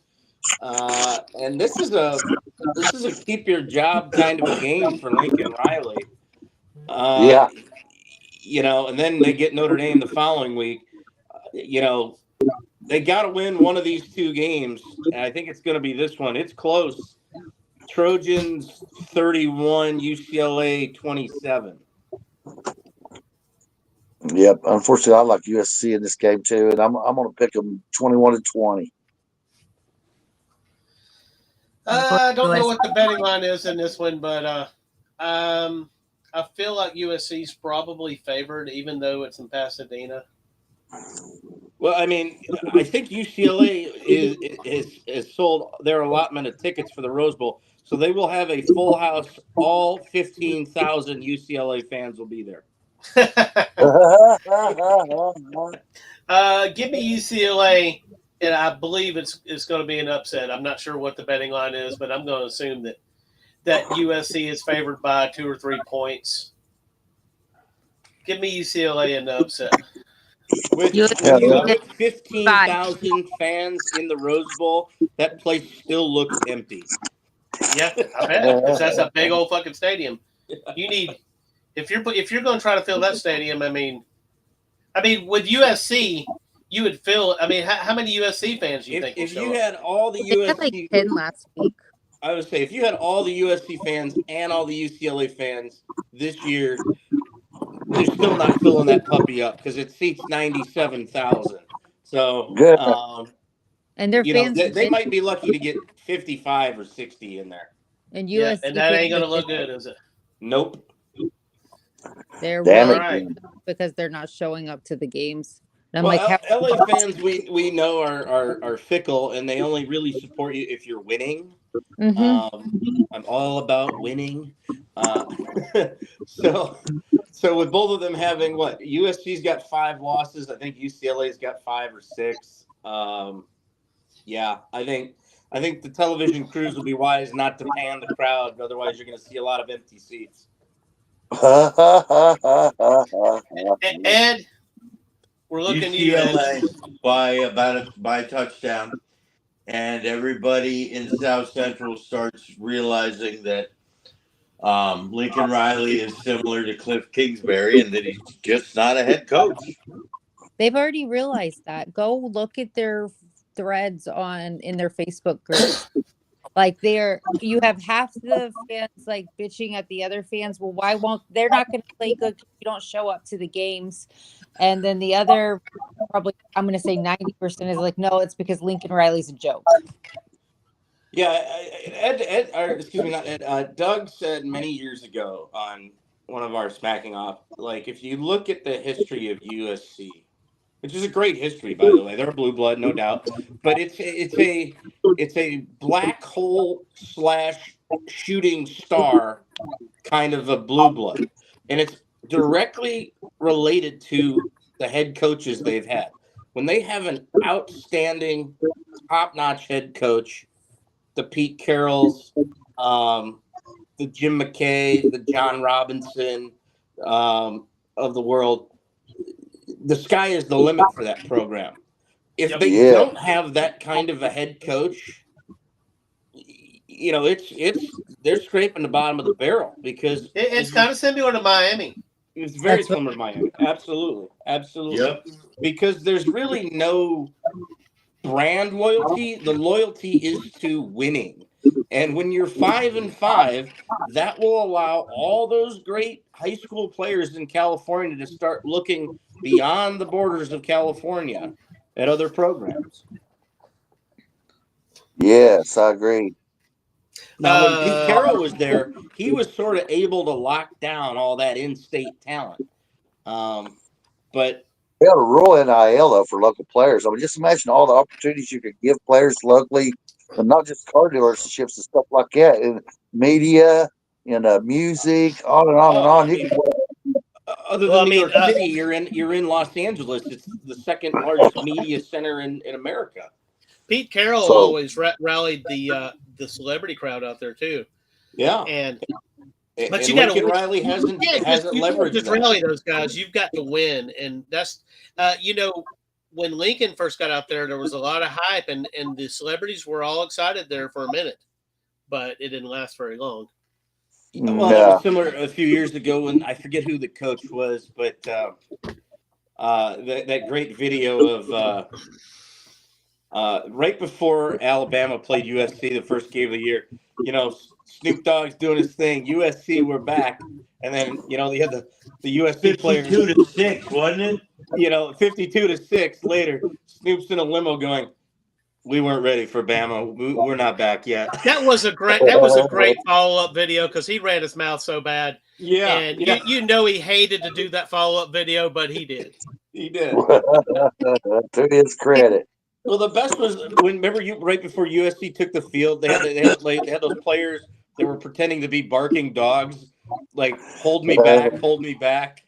And this is a keep your job kind of a game for Lincoln Riley. Yeah. You know, and then they get Notre Dame the following week. You know, they got to win one of these 2 games, and I think it's going to be this one. It's close. Trojans 31, UCLA 27. Yep. Unfortunately, I like USC in this game too, and I'm going to pick them 21-20. I don't know what the betting line is in this one, but I feel like USC is probably favored, even though it's in Pasadena. Well, I mean, I think UCLA is sold their allotment of tickets for the Rose Bowl, so they will have a full house. All 15,000 UCLA fans will be there. Give me UCLA, and I believe it's going to be an upset. I'm not sure what the betting line is, but I'm going to assume that USC is favored by 2 or 3 points. Give me UCLA in the upset. With you put 15,000 fans in the Rose Bowl, that place still looks empty. Yeah, I bet. 'Cause that's a big old fucking stadium. You need if you're going to try to fill that stadium. I mean, with USC, you would fill. I mean, how many USC fans do you think? If you had all the They had USC like 10 last week. I would say if you had all the USC fans and all the UCLA fans this year, they're still not filling that puppy up because it seats 97,000. So, and their fans, they might be lucky to get 55 or 60 in there. And USC, and that ain't gonna look good, is it? Nope. They're really because they're not showing up to the games. And I'm like, LA fans we know are fickle, and they only really support you if you're winning. Mm-hmm. I'm all about winning. So with both of them having what USC's got 5 losses, I think UCLA's got 5 or 6. Yeah, I think the television crews will be wise not to pan the crowd, otherwise you're going to see a lot of empty seats. Ed, we're looking UCLA by a touchdown, and everybody in South Central starts realizing that Lincoln Riley is similar to Cliff Kingsbury in that he's just not a head coach. They've already realized that. Go look at their threads in their Facebook groups. Like you have half the fans like bitching at the other fans. Well, why won't they're not going to play good because you don't show up to the games? And then the other, probably I'm going to say 90% is like, no, it's because Lincoln Riley's a joke. Yeah, not Ed. Doug said many years ago on one of our Smacking Off, like if you look at the history of USC, which is a great history, by the way, they're a blue blood, no doubt, but it's a black hole / shooting star kind of a blue blood, and it's directly related to the head coaches they've had. When they have an outstanding, top-notch head coach, the Pete Carrolls, the Jim McKay, the John Robinson of the world, the sky is the limit for that program. If they don't have that kind of a head coach, they're scraping the bottom of the barrel because it's kind of similar to Miami. It's very similar to Miami. Absolutely. Yep. Because there's really no brand loyalty. The loyalty is to winning. And when you're 5-5, that will allow all those great high school players in California to start looking beyond the borders of California at other programs. Yes, I agree. Now, when Pete Carroll was there, he was sort of able to lock down all that in-state talent. But they had a rule NIL though for local players. I mean, just imagine all the opportunities you could give players locally, and not just car dealerships and stuff like that, in media, in music, on and on and on. I mean, other than New York City, you're in Los Angeles. It's the second largest media center in America. Pete Carroll always rallied the celebrity crowd out there too. Yeah, but you Lincoln Riley hasn't leveraged just rally those guys. You've got to win, and that's when Lincoln first got out there was a lot of hype, and the celebrities were all excited there for a minute, but it didn't last very long. Well, that was similar a few years ago when I forget who the coach was, but that great video of right before Alabama played USC the first game of the year. Snoop Dogg's doing his thing. USC, we're back, and then they had the USC players 52-6, wasn't it? 52-6 later. Snoop's in a limo going, "We weren't ready for Bama. We're not back yet." That was a great follow-up video because he ran his mouth so bad. Yeah, and he hated to do that follow-up video, but he did. He did. To his credit. Well, the best was remember right before USC took the field, they had those players that were pretending to be barking dogs, like "Hold me back, hold me back."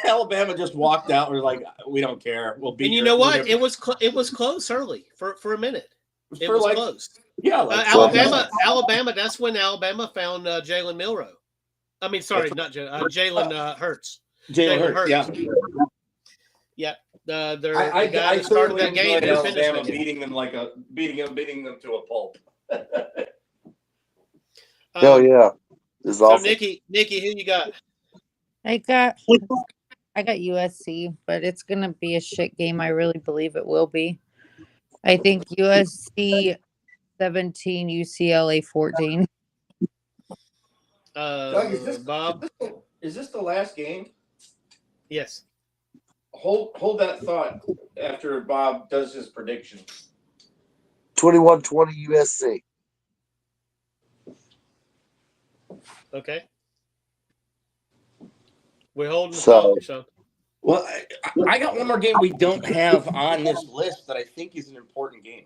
Alabama just walked out. We're like, "We don't care. We'll beat." And you know what? It was close early for a minute. It was close. Yeah, Alabama. That's when Alabama found Jalen Milroe. I mean, sorry, not Jalen Hurts. Jalen Hurts. Yeah. Yeah. The guy who started that game, Alabama beating them to a pulp. Hell yeah! This so Nikki, who you got? I got USC, but it's gonna be a shit game. I really believe it will be. I think USC 17, UCLA 14. Doug, Bob? Is this the last game? Yes. Hold that thought after Bob does his prediction. 21-20 USC. Okay. We're holding the thought, so. Well, I got one more game we don't have on this list that I think is an important game.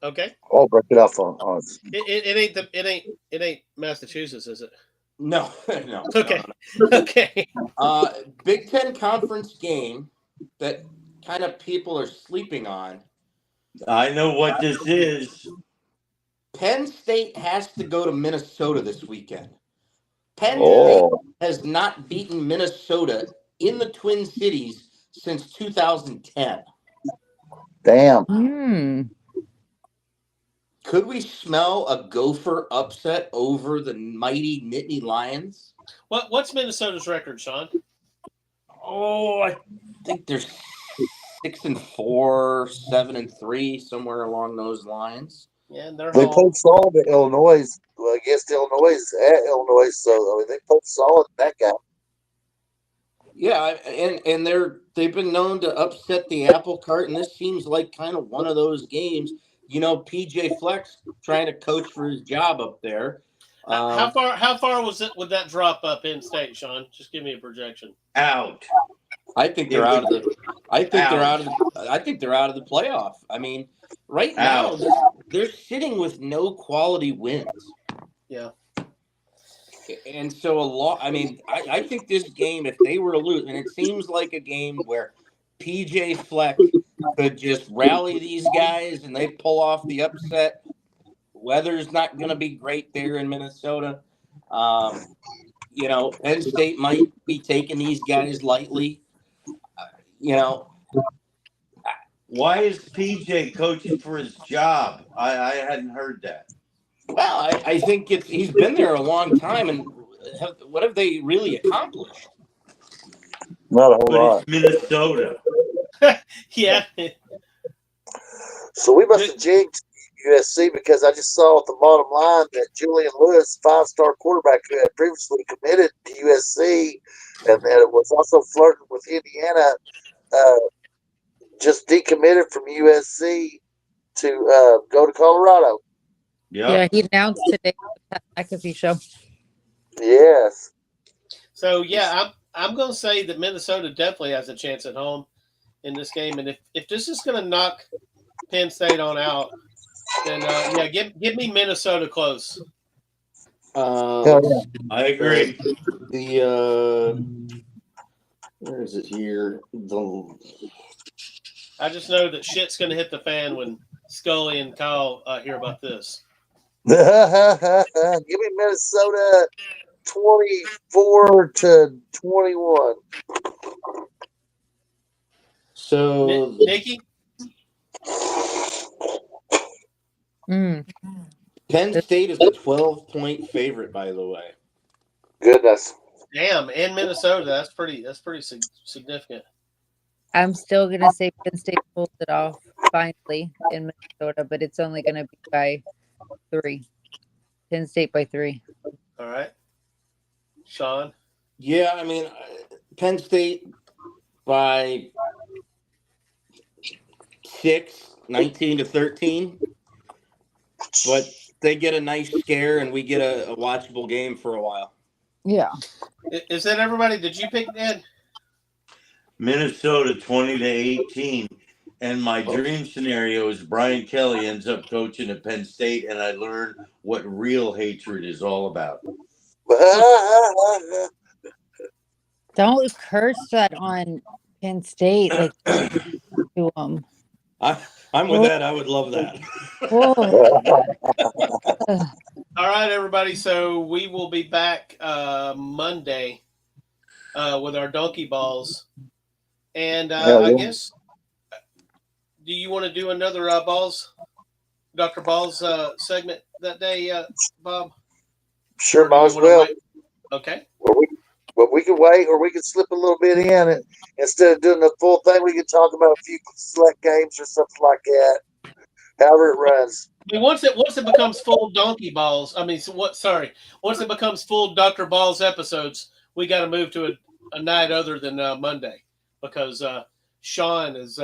Okay. I'll break it up on us. It ain't Massachusetts, is it? No, no. Okay. No. Okay. Big Ten Conference game that kind of people are sleeping on. I know what this is. Penn State has to go to Minnesota this weekend. Penn State has not beaten Minnesota in the Twin Cities since 2010. Damn. Could we smell a Gopher upset over the mighty Nittany Lions? What's Minnesota's record, Sean? Oh, I think they're 6-4, 7-3, somewhere along those lines. Yeah, and they're They home. played solid at Illinois against Illinois at Illinois, so I mean they played solid in that game. Yeah, and they've been known to upset the apple cart, and this seems like kind of one of those games. You know, PJ Flex trying to coach for his job up there. How far was it? Would that drop up in state, Sean? Just give me a projection. Out. I think they're out of the. I think they're out of the. I think they're out of the playoff. I mean, right now they're sitting with no quality wins. Yeah. And so a lot. I mean, I think this game, if they were to lose, and it seems like a game where PJ Fleck could just rally these guys and they pull off the upset. Weather's not going to be great there in Minnesota. You know, Penn State might be taking these guys lightly. You know, why is PJ coaching for his job? I hadn't heard that. Well, I think he's been there a long time, and what have they really accomplished? Not a whole lot. It's Minnesota. Yeah. So we must have jinxed USC because I just saw at the bottom line that Julian Lewis, 5-star quarterback who had previously committed to USC, and that it was also flirting with Indiana, just decommitted from USC to go to Colorado. Yep. Yeah, he announced today at the McAfee show. Yes. So yeah, I'm going to say that Minnesota definitely has a chance at home in this game, and if this is going to knock Penn State on out, then yeah, give me Minnesota close. I agree. Where is it here? I just know that shit's going to hit the fan when Scully and Kyle hear about this. Give me Minnesota 24-21. So Nikki? Penn State is a 12-point favorite, by the way. Goodness. Damn, in Minnesota, that's pretty significant. I'm still gonna say Penn State pulls it off finally in Minnesota, but it's only gonna be by 3. Penn State by 3. All right, Sean. Yeah, I mean, Penn State by 6, 19-13, but they get a nice scare and we get a watchable game for a while. Yeah. Is that everybody? Did you pick Ned? Minnesota 20-18. And my dream scenario is Brian Kelly ends up coaching at Penn State, and I learn what real hatred is all about. Don't curse that on Penn State like to them. I'm with that. I would love that. All right, everybody. So we will be back Monday with our donkey balls, and I guess. Do you want to do another Dr. Balls segment that day, Bob? Sure, might as well. Okay. Well, we can wait, or we can slip a little bit in, and instead of doing the full thing, we can talk about a few select games or something like that. However it runs. I mean, once it becomes full donkey balls, once it becomes full Dr. Balls episodes, we got to move to a night other than Monday because Sean is.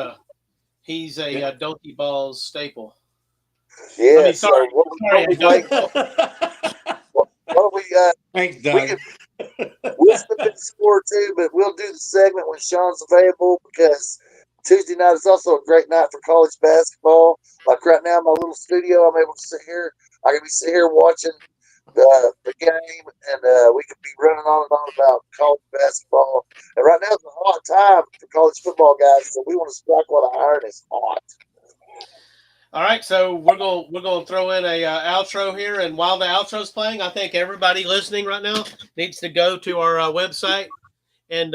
He's a donkey balls staple. Yeah. I mean, sorry. Thanks, Doug. We'll slip in score too, but we'll do the segment when Sean's available because Tuesday night is also a great night for college basketball. Like right now, in my little studio, I'm able to sit here. I can be sitting here watching the game, and we could be running on and on about college basketball. And right now is a hot time for college football, guys. So we want to strike while the iron is hot. All right, so we're going to throw in a outro here, and while the outro's playing, I think everybody listening right now needs to go to our website and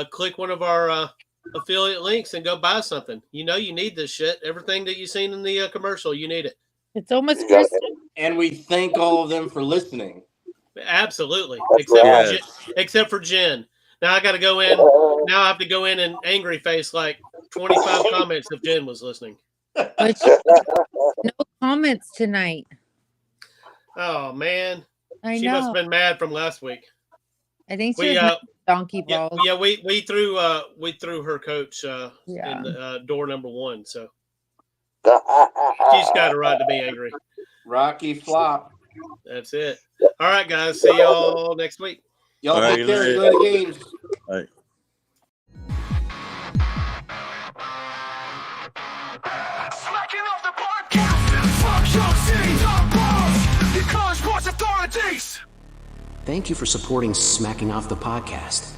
click one of our affiliate links and go buy something. You know you need this shit. Everything that you've seen in the commercial, you need it. It's almost Christmas. And we thank all of them for listening. Absolutely, right. except for Jen. Now I got to go in. Now I have to go in and angry face like 25 comments if Jen was listening. But no comments tonight. Oh man, I she know. must have been mad from last week. I think she was donkey balls. Yeah, we threw her coach in door number 1. So she's got a right to be angry. Rocky flop. That's it. All right, guys. See y'all next week. Y'all All right, take care. later. Enjoy the games. All right. Smacking off the podcast. Fuck your city, dog balls. Because sports authorities. Thank you for supporting Smacking Off the Podcast.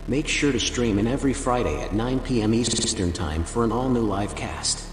Make sure to stream in every Friday at 9 p.m. Eastern Time for an all-new live cast.